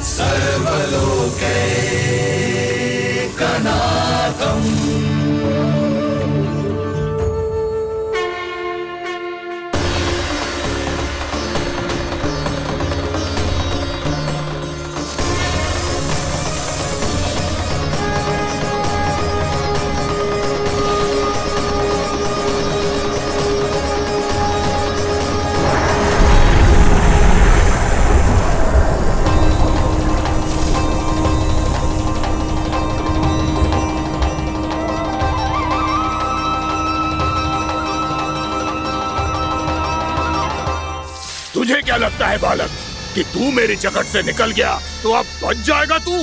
सर्वलोकैकनाथम् क्या लगता है बालक कि तू मेरी जकड़ से निकल गया तो अब बच जाएगा तू?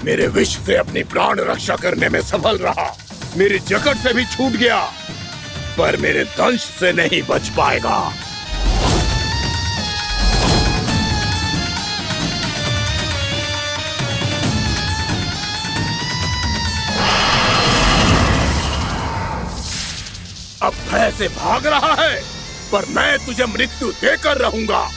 मेरे विष से अपनी प्राण रक्षा करने में सफल रहा, मेरी जकड़ से भी छूट गया, पर मेरे दंश से नहीं बच पाएगा। अब भय से भाग रहा है, पर मैं तुझे मृत्यु देकर रहूंगा।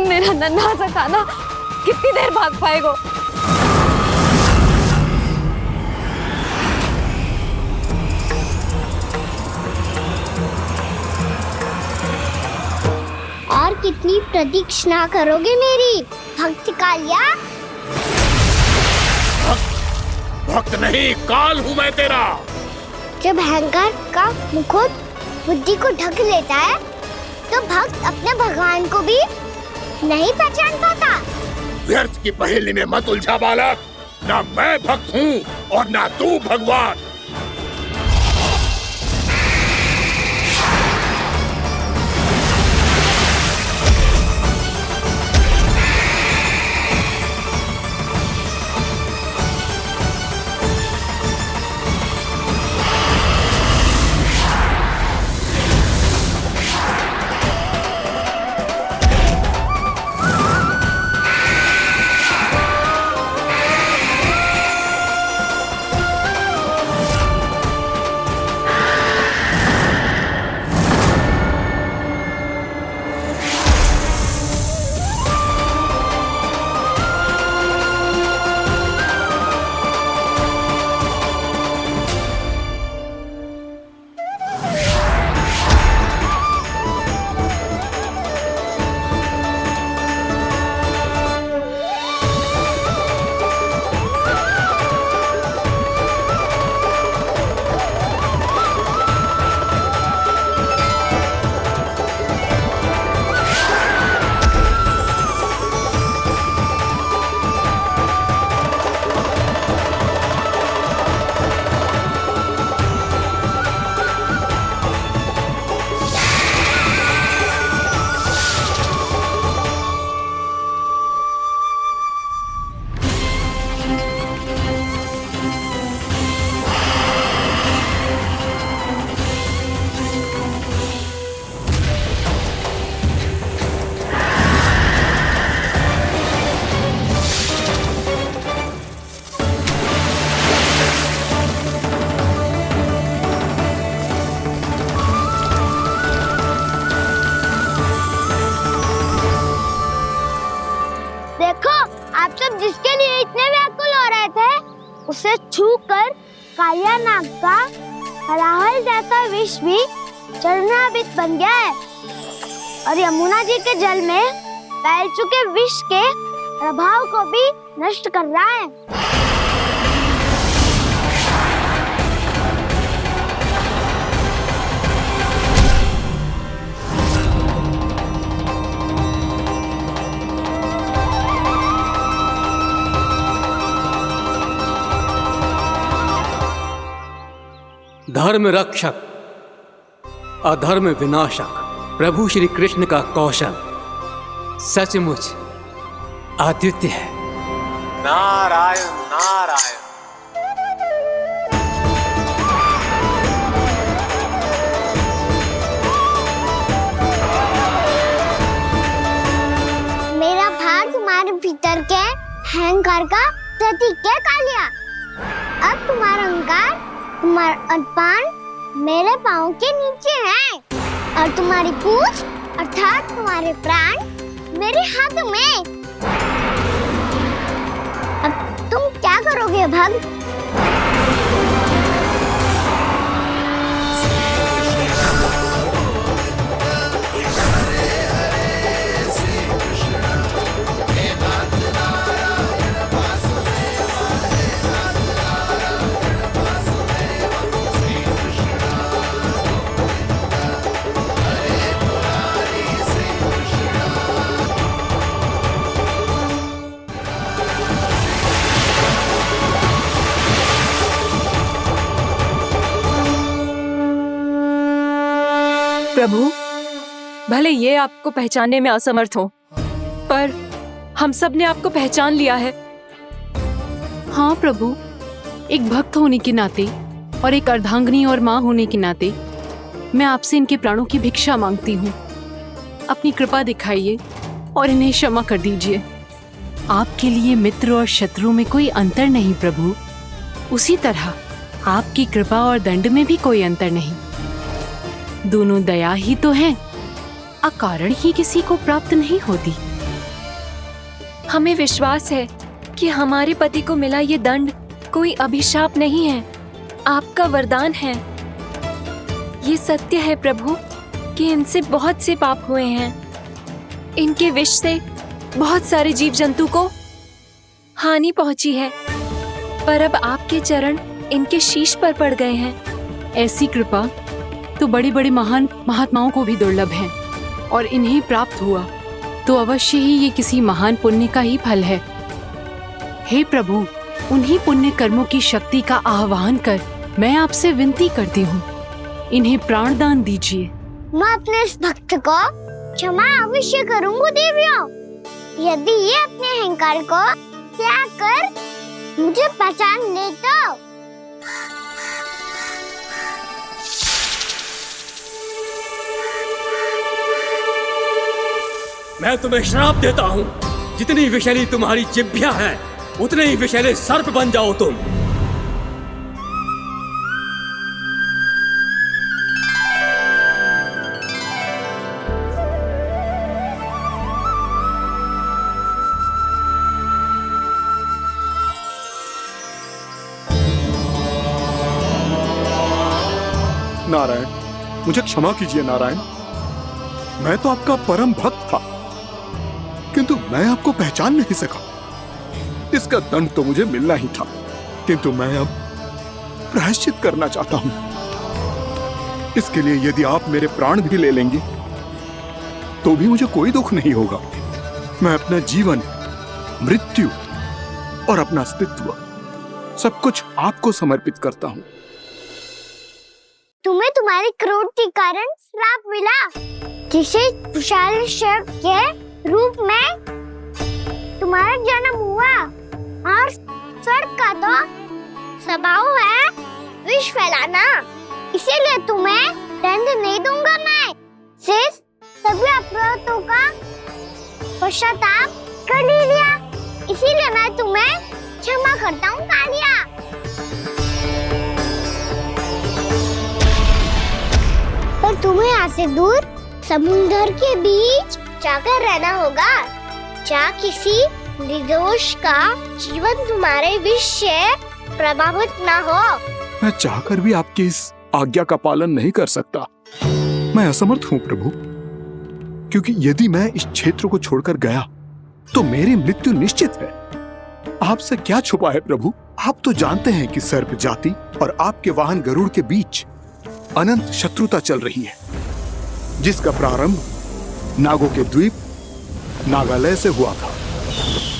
मेरा नन्हा सा कान्हा कितनी देर भाग पाएगा? और कितनी प्रतीक्षा करोगे मेरी भक्त कालिया? भक्त नहीं, काल हूँ मैं तेरा। जब अहंकार का मुकुट बुद्धि को ढक लेता है तो भक्त अपने भगवान को भी नहीं पहचान पाता। व्यर्थ की पहेली में मत उलझा बालक, ना मैं भक्त हूँ और ना तू भगवान। जिसके लिए इतने व्याकुल हो रहे थे, उसे छूकर कालिया नाग का हलाहल जैसा विष भी चरणामृत बन गया है और यमुना जी के जल में फैल चुके विष के प्रभाव को भी नष्ट कर रहा है। धर्म रक्षक अधर्म विनाशक प्रभु श्री कृष्ण का कौशल सचमुच अद्वितीय है। नारायण नारायण। मेरा भार तुम्हारे भीतर के अहंकार का प्रतीक है कालिया। अब तुम्हारा अहंकार, तुम्हारा अनपान मेरे पाँव के नीचे है और तुम्हारी पूंछ अर्थात तुम्हारे प्राण मेरे हाथ में। अब तुम क्या करोगे भक्त? प्रभु, भले ये आपको पहचानने में असमर्थ हो, पर हम सब ने आपको पहचान लिया है। हाँ प्रभु, एक भक्त होने के नाते और एक अर्धांगिनी और माँ होने के नाते मैं आपसे इनके प्राणों की भिक्षा मांगती हूँ। अपनी कृपा दिखाइए और इन्हें क्षमा कर दीजिए। आपके लिए मित्र और शत्रु में कोई अंतर नहीं प्रभु। उसी तरह आपकी कृपा और दंड में भी कोई अंतर नहीं। दोनों दया ही तो हैं, अकारण ही किसी को प्राप्त नहीं होती। हमें विश्वास है कि हमारे पति को मिला ये दंड कोई अभिशाप नहीं है, आपका वरदान है। ये सत्य है प्रभु कि इनसे बहुत से पाप हुए हैं। इनके विष से बहुत सारे जीव जंतु को हानि पहुंची है, पर अब आपके चरण इनके शीश पर पड़ गए हैं। ऐसी कृपा तो बड़े बड़े महान महात्माओं को भी दुर्लभ है, और इन्हें प्राप्त हुआ तो अवश्य ही ये किसी महान पुण्य का ही फल है। हे प्रभु, उन्हीं पुण्य कर्मों की शक्ति का आह्वान कर मैं आपसे विनती करती हूँ, इन्हें प्राण दान दीजिए। मैं अपने इस भक्त को क्षमा अवश्य करूँगी देवियों, यदि ये अपने अहंकार को त्याग कर मुझे पहचान ले तो। मैं तुम्हें श्राप देता हूँ, जितनी विषैली तुम्हारी जिह्वा है उतने ही विषैले सर्प बन जाओ तुम। नारायण, मुझे क्षमा कीजिए नारायण। मैं तो आपका परम भक्त था, किंतु मैं आपको पहचान नहीं सका। इसका दंड तो मुझे मिलना ही था, किंतु मैं अब प्रायश्चित करना चाहता हूं। इसके लिए यदि आप मेरे प्राण भी ले लेंगे तो भी मुझे कोई दुख नहीं होगा। मैं अपना जीवन, मृत्यु और अपना अस्तित्व सब कुछ आपको समर्पित करता हूं। तुम्हें तुम्हारी क्रोध के कारण श्राप मिला, जिसे विशाल सर्प के रूप में तुम्हारा जन्म हुआ, और सर्प का तो स्वभाव है विष फैलाना। इसीलिए तुम्हें दंड नहीं दूंगा मैं, सिर्फ सभी अपराधों का पश्चाताप कर लिया। इसीलिए मैं तुम्हें क्षमा करता हूँ कालिया। पर तुम्हें यहाँ से दूर समुद्र के बीच जाकर रहना होगा, जहाँ किसी निर्दोष का जीवन तुम्हारे विष से प्रभावित न हो। मैं चाहकर भी आपकी इस आज्ञा का पालन नहीं कर सकता। मैं असमर्थ हूँ प्रभु, क्योंकि यदि मैं इस क्षेत्र को छोड़कर गया तो मेरी मृत्यु निश्चित है। आपसे क्या छुपा है प्रभु? आप तो जानते हैं कि सर्प जाति और आपके वाहन गरुड़ के बीच अनंत शत्रुता चल रही है, जिसका प्रारंभ नागों के द्वीप नागालय से हुआ था।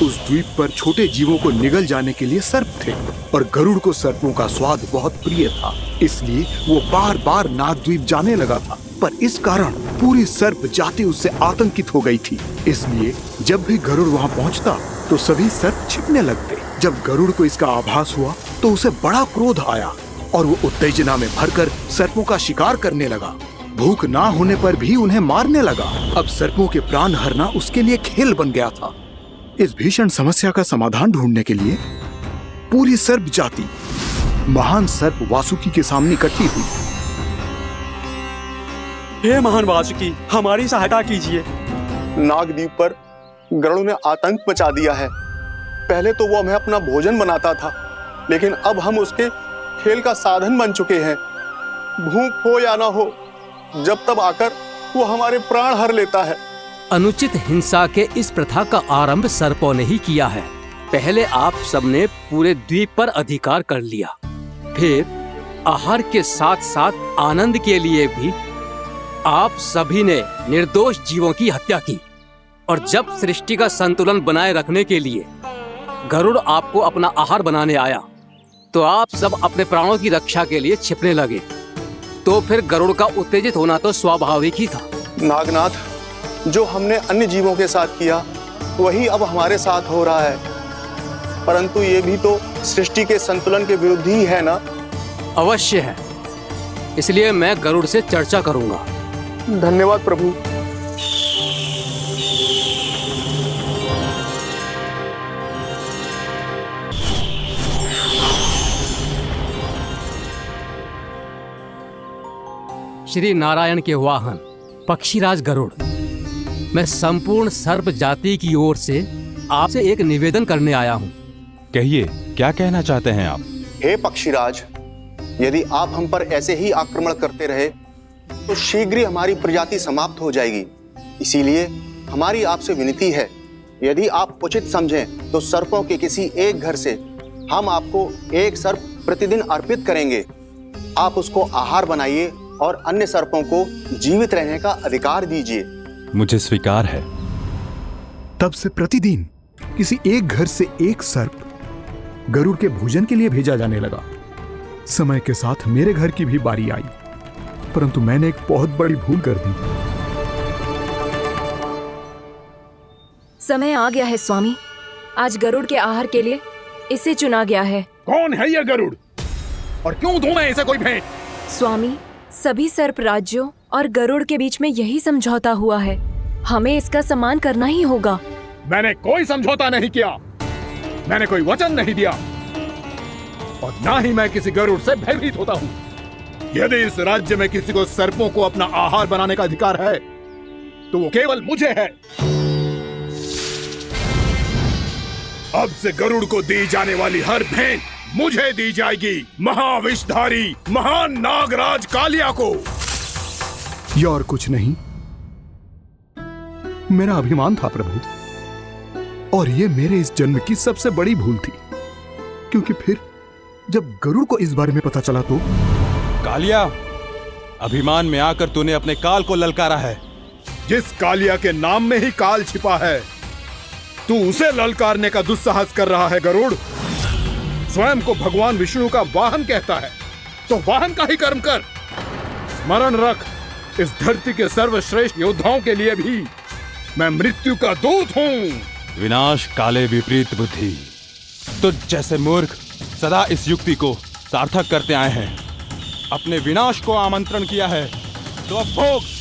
उस द्वीप पर छोटे जीवों को निगल जाने के लिए सर्प थे, और गरुड़ को सर्पों का स्वाद बहुत प्रिय था, इसलिए वो बार बार नागद्वीप जाने लगा था। पर इस कारण पूरी सर्प जाति उससे आतंकित हो गई थी, इसलिए जब भी गरुड़ वहां पहुंचता तो सभी सर्प छिपने लगते। जब गरुड़ को इसका आभास हुआ तो उसे बड़ा क्रोध आया और वो उत्तेजना में भरकर सर्पों का शिकार करने लगा। भूख ना होने पर भी उन्हें मारने लगा। अब सर्पों के प्राण हरना उसके लिए खेल बन गया था। इस भीषण समस्या का समाधान ढूंढने के लिए पूरी सर्प जाति महान सर्प वासुकी के सामने इकट्ठी हुई। हे महान वासुकी, हमारी सहायता कीजिए। नागद्वीप पर गरुड़ ने आतंक मचा दिया है। पहले तो वो हमें अपना भोजन बनाता था, लेकिन अब हम उसके खेल का साधन बन चुके हैं। भूख हो या ना हो, जब तब आकर वो हमारे प्राण हर लेता है। अनुचित हिंसा के इस प्रथा का आरंभ सर्पों ने ही किया है। पहले आप सबने पूरे द्वीप पर अधिकार कर लिया, फिर आहार के साथ साथ आनंद के लिए भी आप सभी ने निर्दोष जीवों की हत्या की। और जब सृष्टि का संतुलन बनाए रखने के लिए गरुड़ आपको अपना आहार बनाने आया तो आप सब अपने प्राणों की रक्षा के लिए छिपने लगे। तो फिर गरुड़ का उत्तेजित होना तो स्वाभाविक ही था। नागनाथ, जो हमने अन्य जीवों के साथ किया वही अब हमारे साथ हो रहा है, परंतु ये भी तो सृष्टि के संतुलन के विरुद्ध ही है ना? अवश्य है, इसलिए मैं गरुड़ से चर्चा करूंगा। धन्यवाद प्रभु। श्री नारायण के वाहन पक्षीराज गरुड़, मैं संपूर्ण सर्प जाति की ओर से आपसे एक निवेदन करने आया हूँ। कहिए, क्या कहना चाहते हैं आप? हे पक्षीराज, यदि आप हम पर ऐसे ही आक्रमण करते रहे तो शीघ्र ही हमारी प्रजाति समाप्त हो जाएगी। इसीलिए हमारी आपसे विनती है, यदि आप उचित समझें तो सर्पों के किसी एक घर से हम आपको एक सर्प प्रतिदिन अर्पित करेंगे। आप उसको आहार बनाइए और अन्य सर्पों को जीवित रहने का अधिकार दीजिए। मुझे स्वीकार है। तब से प्रतिदिन किसी एक घर से एक सर्प गरुड़ के भोजन के लिए भेजा जाने लगा। समय के साथ मेरे घर की भी बारी आई, परंतु मैंने एक बहुत बड़ी भूल कर दी। समय आ गया है स्वामी, आज गरुड़ के आहार के लिए इसे चुना गया है। कौन है यह गरुड़ और क्यों दूं मैं इसे कोई भेंट? स्वामी, सभी सर्प राज्यों और गरुड़ के बीच में यही समझौता हुआ है, हमें इसका सम्मान करना ही होगा। मैंने कोई समझौता नहीं किया, मैंने कोई वचन नहीं दिया और ना ही मैं किसी गरुड़ से भयभीत होता हूँ। यदि इस राज्य में किसी को सर्पों को अपना आहार बनाने का अधिकार है तो वो केवल मुझे है। अब से गरुड़ को दी जाने वाली हर भेंट मुझे दी जाएगी, महाविषधारी महान नागराज कालिया को। यह और कुछ नहीं, मेरा अभिमान था प्रभु, और यह मेरे इस जन्म की सबसे बड़ी भूल थी, क्योंकि फिर जब गरुड़ को इस बारे में पता चला तो। कालिया, अभिमान में आकर तूने अपने काल को ललकारा है। जिस कालिया के नाम में ही काल छिपा है, तू उसे ललकारने का दुस्साहस कर रहा है। गरुड़ स्वयं को भगवान विष्णु का वाहन कहता है, तो वाहन का ही कर्म कर। स्मरण रख, इस धरती के सर्वश्रेष्ठ योद्धाओं के लिए भी मैं मृत्यु का दूत हूँ। विनाश काले विपरीत बुद्धि। तुझ जैसे मूर्ख सदा इस युक्ति को सार्थक करते आए हैं। अपने विनाश को आमंत्रण किया है तो अब भोग।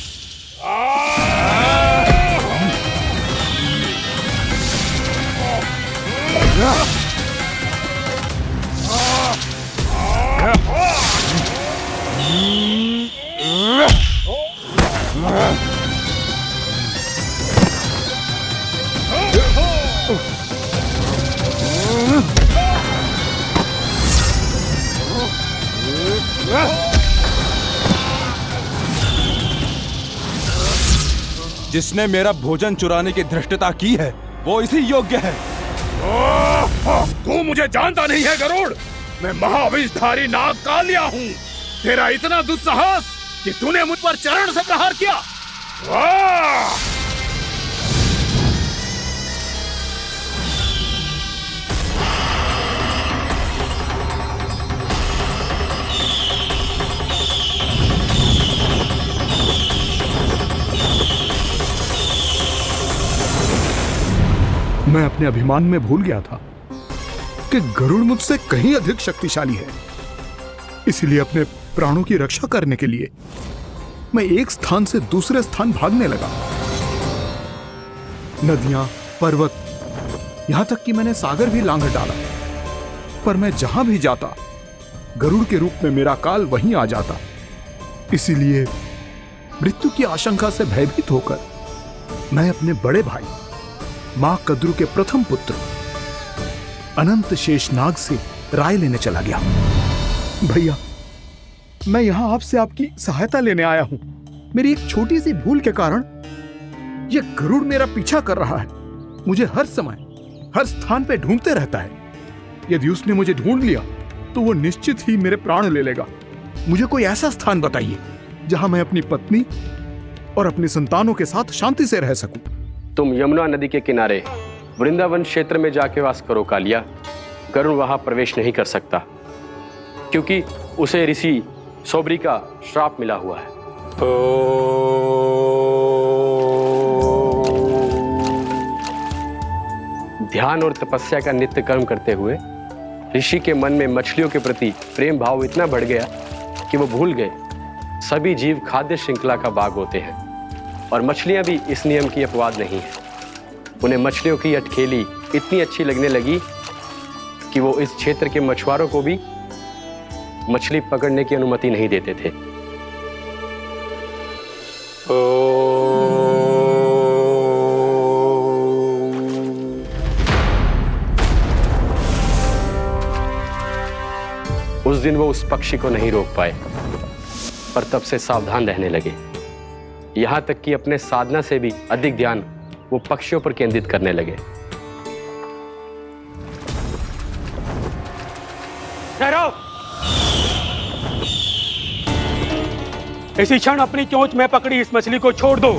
जिसने मेरा भोजन चुराने की धृष्टता की है वो इसी योग्य है। तू मुझे जानता नहीं है गरुड़, मैं महाविषधारी नाग कालिया हूँ। तेरा इतना दुस्साहस कि तूने मुझ पर चरण से प्रहार किया। मैं अपने अभिमान में भूल गया था कि गरुड़ मुझसे कहीं अधिक शक्तिशाली है। इसलिए अपने प्राणों की रक्षा करने के लिए मैं एक स्थान से दूसरे स्थान भागने लगा। नदियां, पर्वत, यहां तक कि मैंने सागर भी लांघ डाला, पर मैं जहां भी जाता गरुड़ के रूप में मेरा काल वहीं आ जाता। इसीलिए मृत्यु की आशंका से भयभीत होकर मैं अपने बड़े भाई मां कद्रू के प्रथम पुत्र अनंत शेषनाग से राय लेने चला गया। भैया, मैं यहां आपसे आपकी सहायता लेने आया हूं। मेरी एक छोटी सी भूल के कारण यह गरुड़ मेरा पीछा कर रहा है। मुझे हर समय, हर स्थान पे ढूंढते रहता है। यदि उसने मुझे ढूंढ लिया तो वो निश्चित ही मेरे प्राण ले लेगा। मुझे कोई ऐसा स्थान बताइए जहां मैं अपनी पत्नी और अपनी संतानों के साथ शांति से रह सकूं। तुम यमुना नदी के किनारे वृंदावन क्षेत्र में जाके वास करो कालिया। गरुड़ वहां प्रवेश नहीं कर सकता, क्योंकि उसे ऋषि सोबरी का श्राप मिला हुआ है। ध्यान और तपस्या का नित्य कर्म करते हुए ऋषि के मन में मछलियों के प्रति प्रेम भाव इतना बढ़ गया कि वो भूल गए सभी जीव खाद्य श्रृंखला का भाग होते हैं, और मछलियां भी इस नियम की अपवाद नहीं है। उन्हें मछलियों की अटखेली इतनी अच्छी लगने लगी कि वो इस क्षेत्र के मछुआरों को भी मछली पकड़ने की अनुमति नहीं देते थे। उस दिन वो उस पक्षी को नहीं रोक पाए, पर तब से सावधान रहने लगे। यहां तक कि अपने साधना से भी अधिक ध्यान वो पक्षियों पर केंद्रित करने लगे। ठहरो! इसी क्षण अपनी चोंच में पकड़ी इस मछली को छोड़ दो।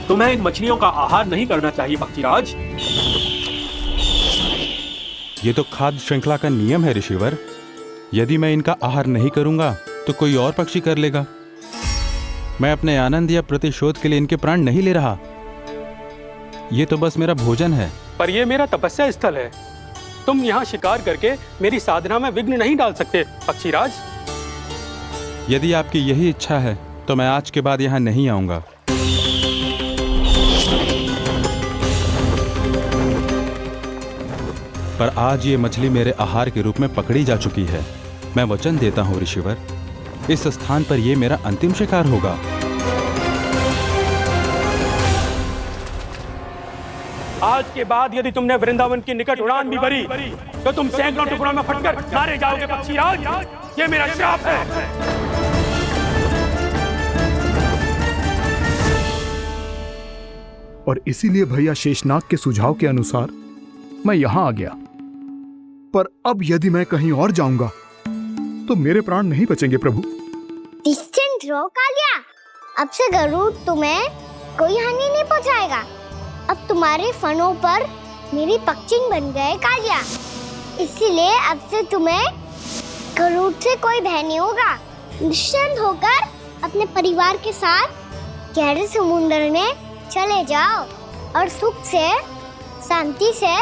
तुम्हें इन मछलियों का आहार नहीं करना चाहिए पक्षीराज। ये तो खाद्य श्रृंखला का नियम है ऋषिवर। यदि मैं इनका आहार नहीं करूंगा तो कोई और पक्षी कर लेगा। मैं अपने आनंद या प्रतिशोध के लिए इनके प्राण नहीं ले रहा। ये तो बस मेरा भोजन है। पर यह मेरा तपस्या स्थल है। तुम यहाँ शिकार करके मेरी साधना में विघ्न नहीं डाल सकते पक्षीराज। यदि आपकी यही इच्छा है तो मैं आज के बाद यहाँ नहीं आऊंगा। पर आज ये मछली मेरे आहार के रूप में पकड़ी जा चुकी है। मैं वचन देता हूँ ऋषिवर, इस स्थान पर यह मेरा अंतिम शिकार होगा। आज के बाद यदि तुमने वृंदावन की निकट उड़ान भी भरी तो तुम सैकड़ों टुकड़ों में फटकर मारे जाओगे पक्षीराज। ये मेरा श्राप है। और इसीलिए भैया शेषनाग के सुझाव के अनुसार मैं यहां आ गया। पर अब यदि मैं कहीं और जाऊंगा तो मेरे प्राण नहीं बचेंगे प्रभु। निश्चिंत रहो कालिया, अब से गरुड़ तुम्हें कोई हानि नहीं पहुंचाएगा। अब तुम्हारे फनों पर मेरी पक्षिंग बन गए कालिया, इसीलिए अब से तुम्हें गरुड़ से कोई भय नहीं होगा। निश्चिंत होकर अपने परिवार के साथ गहरे समुद्र में चले जाओ और सुख से शांति से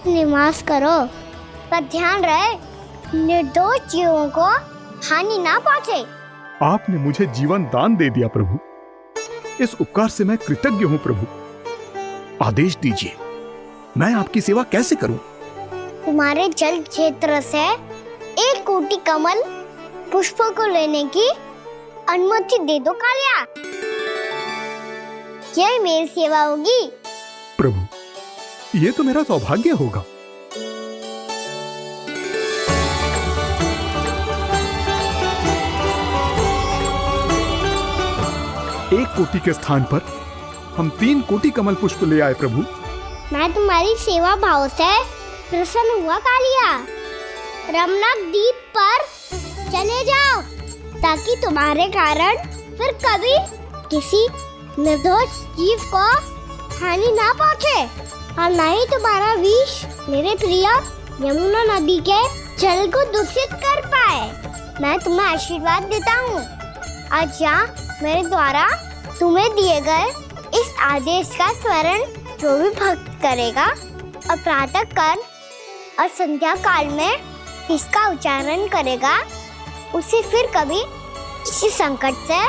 निवास करो। पर ध्यान रहे निर्दोष जीवों को हानि ना पहुंचे। आपने मुझे जीवन दान दे दिया प्रभु, इस उपकार से मैं कृतज्ञ हूँ प्रभु। आदेश दीजिए, मैं आपकी सेवा कैसे करूं? तुम्हारे जल क्षेत्र से 1 कोटि कमल पुष्पों को लेने की अनुमति दे दो कालिया। यह मेरी सेवा होगी प्रभु। ये तो मेरा सौभाग्य होगा। 1 कोटि के स्थान पर हम 3 कोटि कमल पुष्प ले आए प्रभु। मैं तुम्हारी सेवा भाव से प्रसन्न हुआ कालिया। रमणक द्वीप पर चले जाओ ताकि तुम्हारे कारण फिर कभी किसी निर्दोष जीव को हानि ना पहुंचे और न ही तुम्हारा विष मेरे प्रिय यमुना नदी के जल को दूषित कर पाए। मैं तुम्हें आशीर्वाद देता हूँ। आज यहाँ मेरे द्वारा तुम्हें दिए गए इस आदेश का स्मरण जो भी भक्त करेगा और प्रातः काल और संध्या काल में इसका उच्चारण करेगा, उसे फिर कभी किसी संकट से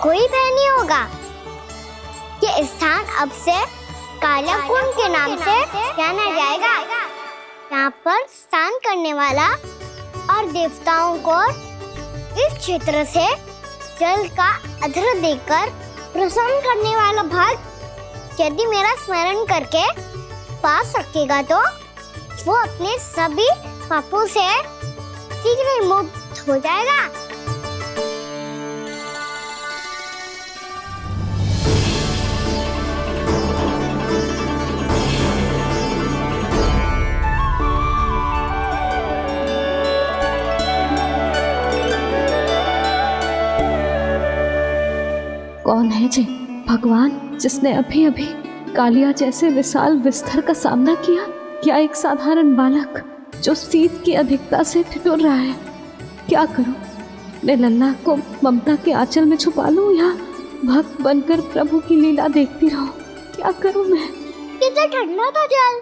कोई भय नहीं होगा। ये स्थान अब से कालाकुंड के नाम से जाना जाएगा। यहाँ पर स्नान करने वाला और देवताओं को इस क्षेत्र से जल का अर्घ्य देकर प्रसन्न करने वाला भक्त यदि मेरा स्मरण करके पास रखेगा तो वो अपने सभी पापों से शीघ्र ही मुक्त हो जाएगा। कौन है जी भगवान जिसने अभी अभी कालिया जैसे विशाल विस्तर का सामना किया? क्या एक साधारण बालक जो शीत की अधिकता से ठिठुर रहा है? क्या करूं? मैं लल्ला को ममता के आंचल में छुपा लूं या भक्त बनकर प्रभु की लीला देखती रहूं? क्या करूं मैं? कितना ठंडा था जल,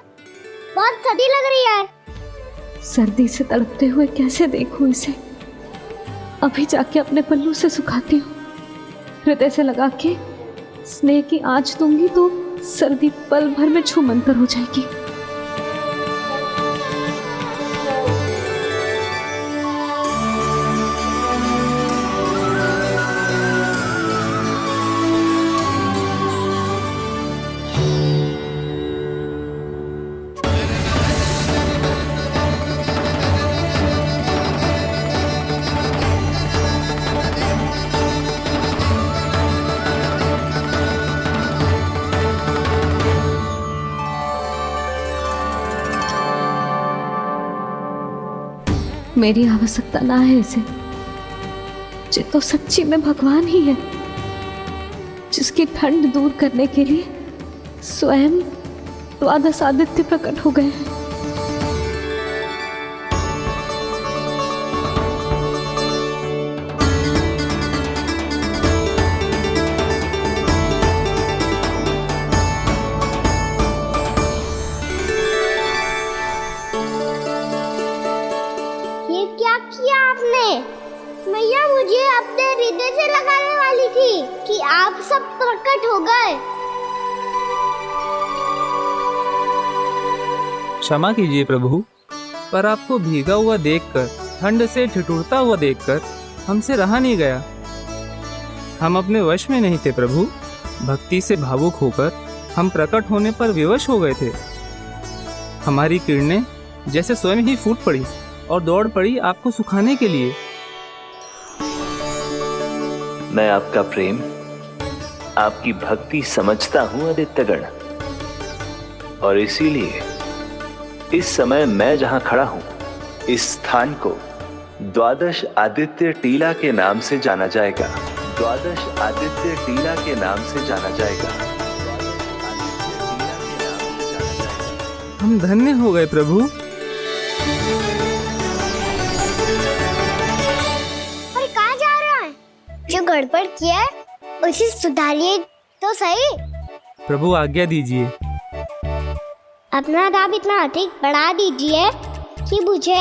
बहुत सर्दी लग रही है। सर्दी से तड़पते हुए कैसे देखूं इसे? अभी जाके अपने पल्लू से सुखाती हूँ, हृदय से लगा के स्नेह की आंच दूंगी तो सर्दी पल भर में छूमंतर हो जाएगी। मेरी आवश्यकता ना है इसे, ये तो सच्ची में भगवान ही है जिसकी ठंड दूर करने के लिए स्वयं द्वादश आदित्य प्रकट हो गए हैं। मैया मुझे अपने हृदय से लगाने वाली थी कि आप सब प्रकट हो गए। क्षमा कीजिए प्रभु, पर आपको भीगा हुआ देखकर, ठंड से ठिठुरता हुआ देखकर हमसे रहा नहीं गया। हम अपने वश में नहीं थे प्रभु। भक्ति से भावुक होकर हम प्रकट होने पर विवश हो गए थे। हमारी किरणें जैसे स्वयं ही फूट पड़ी और दौड़ पड़ी आपको सुखाने के लिए। मैं आपका प्रेम, आपकी भक्ति समझता हूं आदित्यगण, और इसीलिए इस समय मैं जहां खड़ा हूं, इस स्थान को द्वादश आदित्य टीला के नाम से जाना जाएगा। द्वादश आदित्य टीला के नाम से जाना जाएगा। हम धन्य हो गए प्रभु। अरे कहाँ जा रहे हैं? जो गड़बड़ किया है उसे सुधारिए तो सही। प्रभु आज्ञा दीजिए। अपना दाब इतना अधिक बढ़ा दीजिए कि मुझे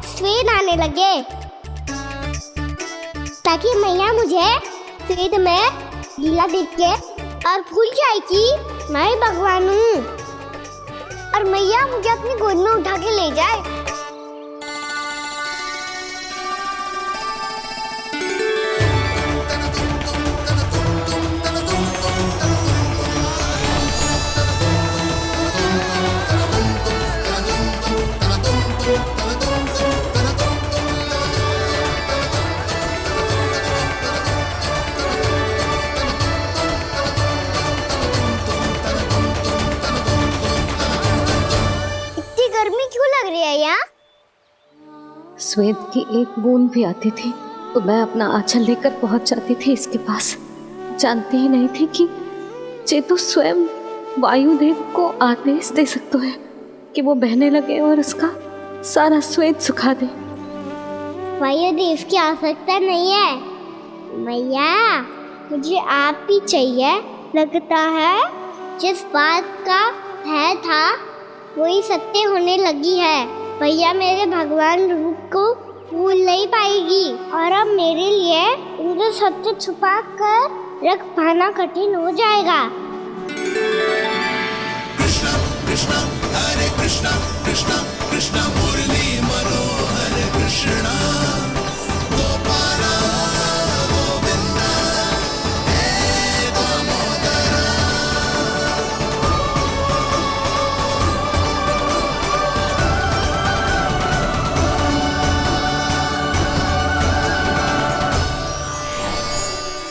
स्वेद आने लगे, ताकि मैया मुझे स्वेद में लीला देख के और भूल जाए कि मैं भगवान हूँ, और मैया मुझे अपनी गोद में उठा के ले जाए। स्वेद की एक बूंद भी आती थी तो मैं अपना आंचल लेकर पहुंच जाती थी इसके पास। जानती ही नहीं थी कि चेतु स्वयं वायुदेव को आदेश दे सकता है कि वो बहने लगे और उसका सारा स्वेद सुखा दे। वायुदेव की आवश्यकता नहीं है मैया, मुझे आप ही चाहिए, लगता है जिस बात का भय था वही सत्य होने लगी है। भैया मेरे भगवान रूप को भूल नहीं पाएगी और अब मेरे लिए उनसे सत्य छुपा कर रख पाना कठिन हो जाएगा। कृष्णा कृष्णा हरे कृष्णा कृष्णा कृष्णा मुरली मनोहर कृष्णा गोपाला गोविंदा हे दामोदरा।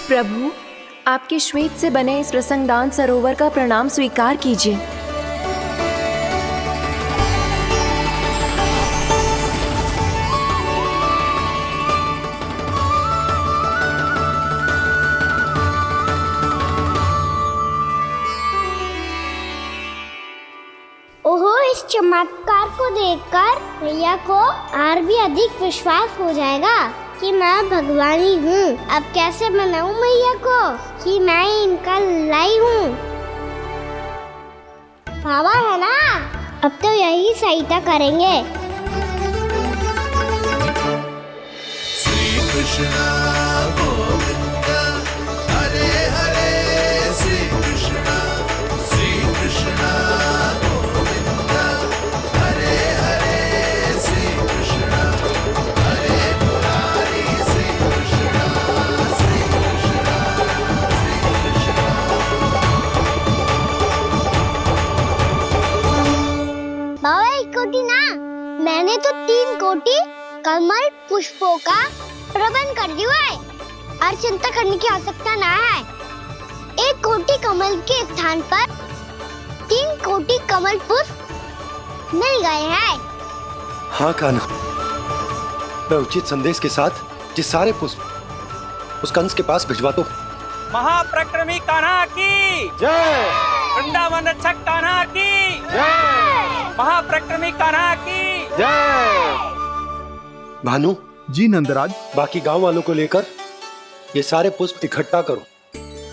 प्रभु, आपके श्वेत से बने इस प्रसंगदान सरोवर का प्रणाम स्वीकार कीजिए। ओहो, इस चमत्कार को देखकर भैया को और भी अधिक विश्वास हो जाएगा कि मैं भगवानी हूँ। अब कैसे मनाऊं मैया को कि मैं इनका लाई हूँ। बाबा है ना, अब तो यही सहायता करेंगे। श्री कृष्णा गोविंदा हरे हरे श्री कृष्णा गोविंदा हरे हरे श्री कृष्णा हरे मुरारी श्री कृष्णा श्री कृष्णा श्री कृष्णा। बाबा एक कोटी ना, मैंने तो 3 कोटी कमल पुष्पों का प्रबंध कर दिया है और चिंता करने की आवश्यकता ना है। 1 कोटी कमल के स्थान पर 3 कोटी कमल पुष्प मिल गए हैं। हाँ कान्हा, मैं उचित संदेश के साथ ये सारे पुष्प उस कंस के पास भिजवा दो। महाप्रक्रमी कान्हा की जय। वृंदावन रक्षक कान्हा की जय। महाप्रक्रमी कान्हा की जय। भानु जी नंदराज, बाकी गांव वालों को लेकर ये सारे पुष्प इकट्ठा करो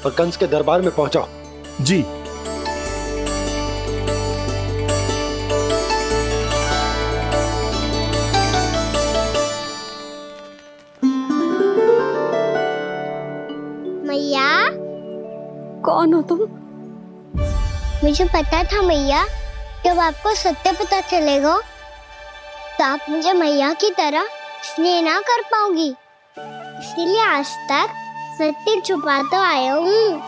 और कंस के दरबार में पहुंचाओ। जी। मैया, कौन हो तुम? मुझे पता था मैया, जब आपको सत्य पता चलेगा तो आप मुझे मैया की तरह स्नेह ना कर पाओगी, इसलिए आज तक सत्य छुपा तो आया हूँ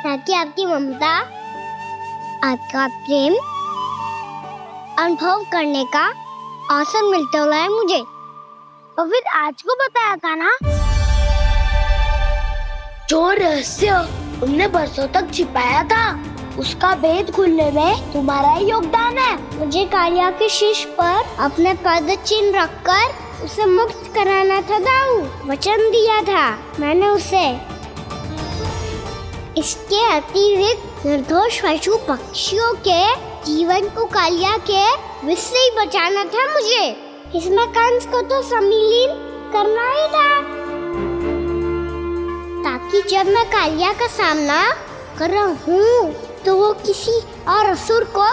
ताकि आपकी ममता, आपका प्रेम अनुभव करने का अवसर मिलता रहा है मुझे। और फिर आज को बताया था ना, जो रहस्य तुमने बरसों तक छिपाया था उसका भेद खुलने में तुम्हारा ही योगदान है। मुझे कालिया के शीश पर अपने पद चिन्ह रखकर उसे मुक्त कराना था दाऊ, वचन दिया था मैंने उसे। इसके अतिरिक्त निर्दोष पशु पक्षियों के जीवन को कालिया के विष से ही बचाना था मुझे। इसमें कंस को तो सम्मिलित करना ही था ताकि जब मैं कालिया का सामना कर रहा हूँ तो वो किसी और असुर को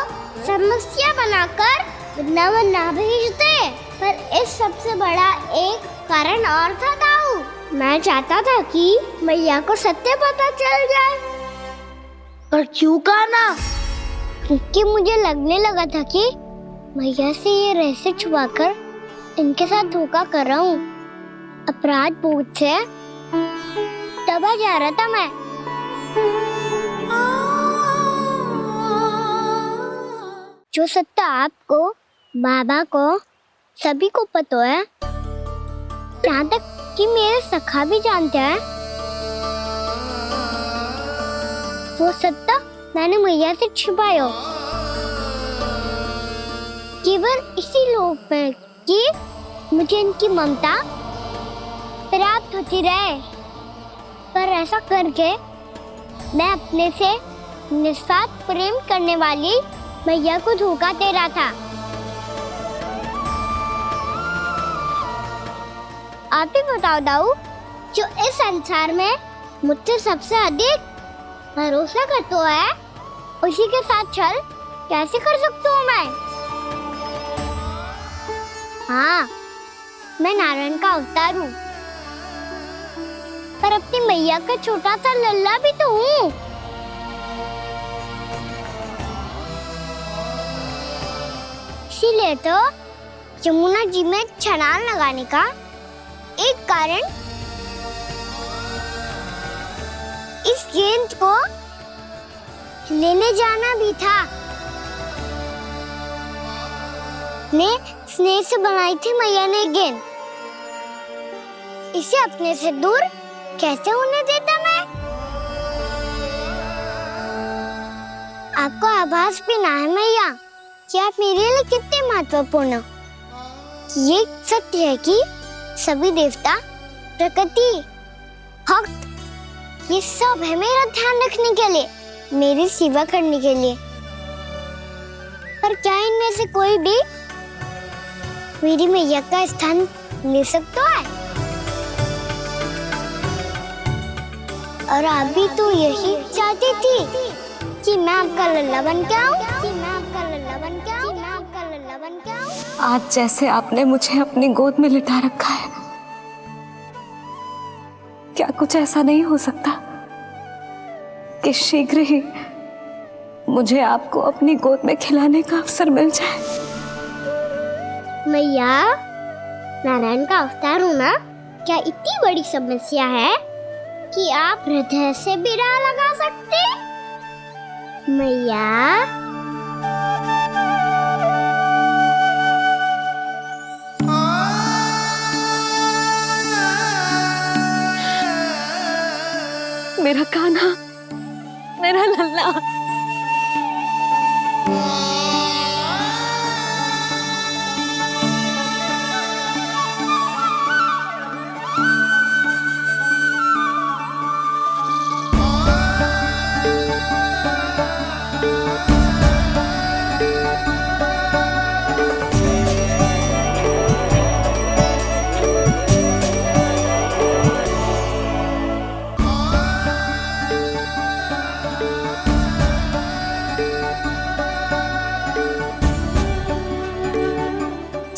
समस्या बनाकर वृंदावन ना भेज दे। पर इस सबसे बड़ा एक कारण और था दाऊ, मैं चाहता था कि मैया को सत्य पता चल जाए। पर क्यों कहा ना? क्योंकि मुझे लगने लगा था कि मैया से ये रहस्य छुपाकर इनके साथ धोखा कर रहा हूँ। अपराध बोझ से दबा जा रहा था मैं। जो सत्य आपको, बाबा को, सभी को पता है, यहाँ तक कि मेरे सखा भी जानते हैं, वो सत्य मैंने मैया से छिपाया केवल इसी लोक में कि मुझे इनकी ममता प्राप्त होती रहे। पर ऐसा करके मैं अपने से निस्वार्थ प्रेम करने वाली मैया को धोखा दे रहा था। आप ही बताओ दाऊ, जो इस संसार में मुझसे सबसे अधिक भरोसा कर तो है, उसी के साथ छल कैसे कर सकता हूँ मैं? हाँ, मैं नारायण का अवतार हूँ, पर अपनी मैया का छोटा सा लल्ला भी तो हूँ। इसीलिए तो यमुना जी में छलांग लगाने का एक कारण इस गेंद को लेने जाना भी था। स्नेह से बनाई थी मैया ने गेंद, इसे अपने से दूर कैसे होने देता मैं? आपको आभास भी ना है मैया कि आप मेरे लिए कितने महत्वपूर्ण हो। ये सत्य है कि सभी देवता, प्रकृति, भक्त, ये सब है मेरा ध्यान रखने के लिए, मेरी सेवा करने के लिए। पर क्या इनमें से कोई भी मेरी मैया का स्थान ले सकता है? और आप भी तो यही चाहती थी कि मैं आपका लल्ला बन के आऊं, आज जैसे आपने मुझे अपनी गोद में लिटा रखा है, क्या कुछ ऐसा नहीं हो सकता कि शीघ्र ही मुझे आपको अपनी गोद में खिलाने का अवसर मिल जाए? मैया, नारायण का अवतार होना क्या इतनी बड़ी समस्या है कि आप हृदय से भी राह लगा सकते? मैया, मेरा कान्हा, मेरा लल्ला।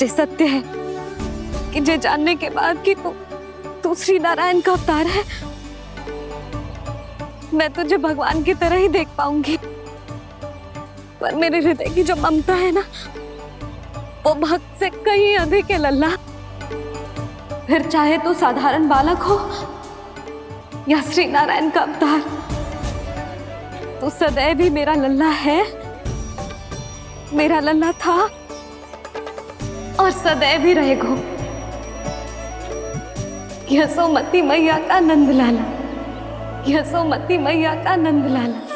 ये सत्य है कि ये जानने के बाद कि तू श्री नारायण का अवतार है, मैं तुझे भगवान की तरह ही देख पाऊंगी। पर मेरे हृदय की जो ममता है ना, वो भक्त से कहीं अधिक है लल्ला। फिर चाहे तू साधारण बालक हो या श्री नारायण का अवतार, तू सदैव ही मेरा लल्ला है, मेरा लल्ला था और सदैव ही रहेगा। यशोमती मैया का नंद लाला, यशोमती मैया का नंद लाला।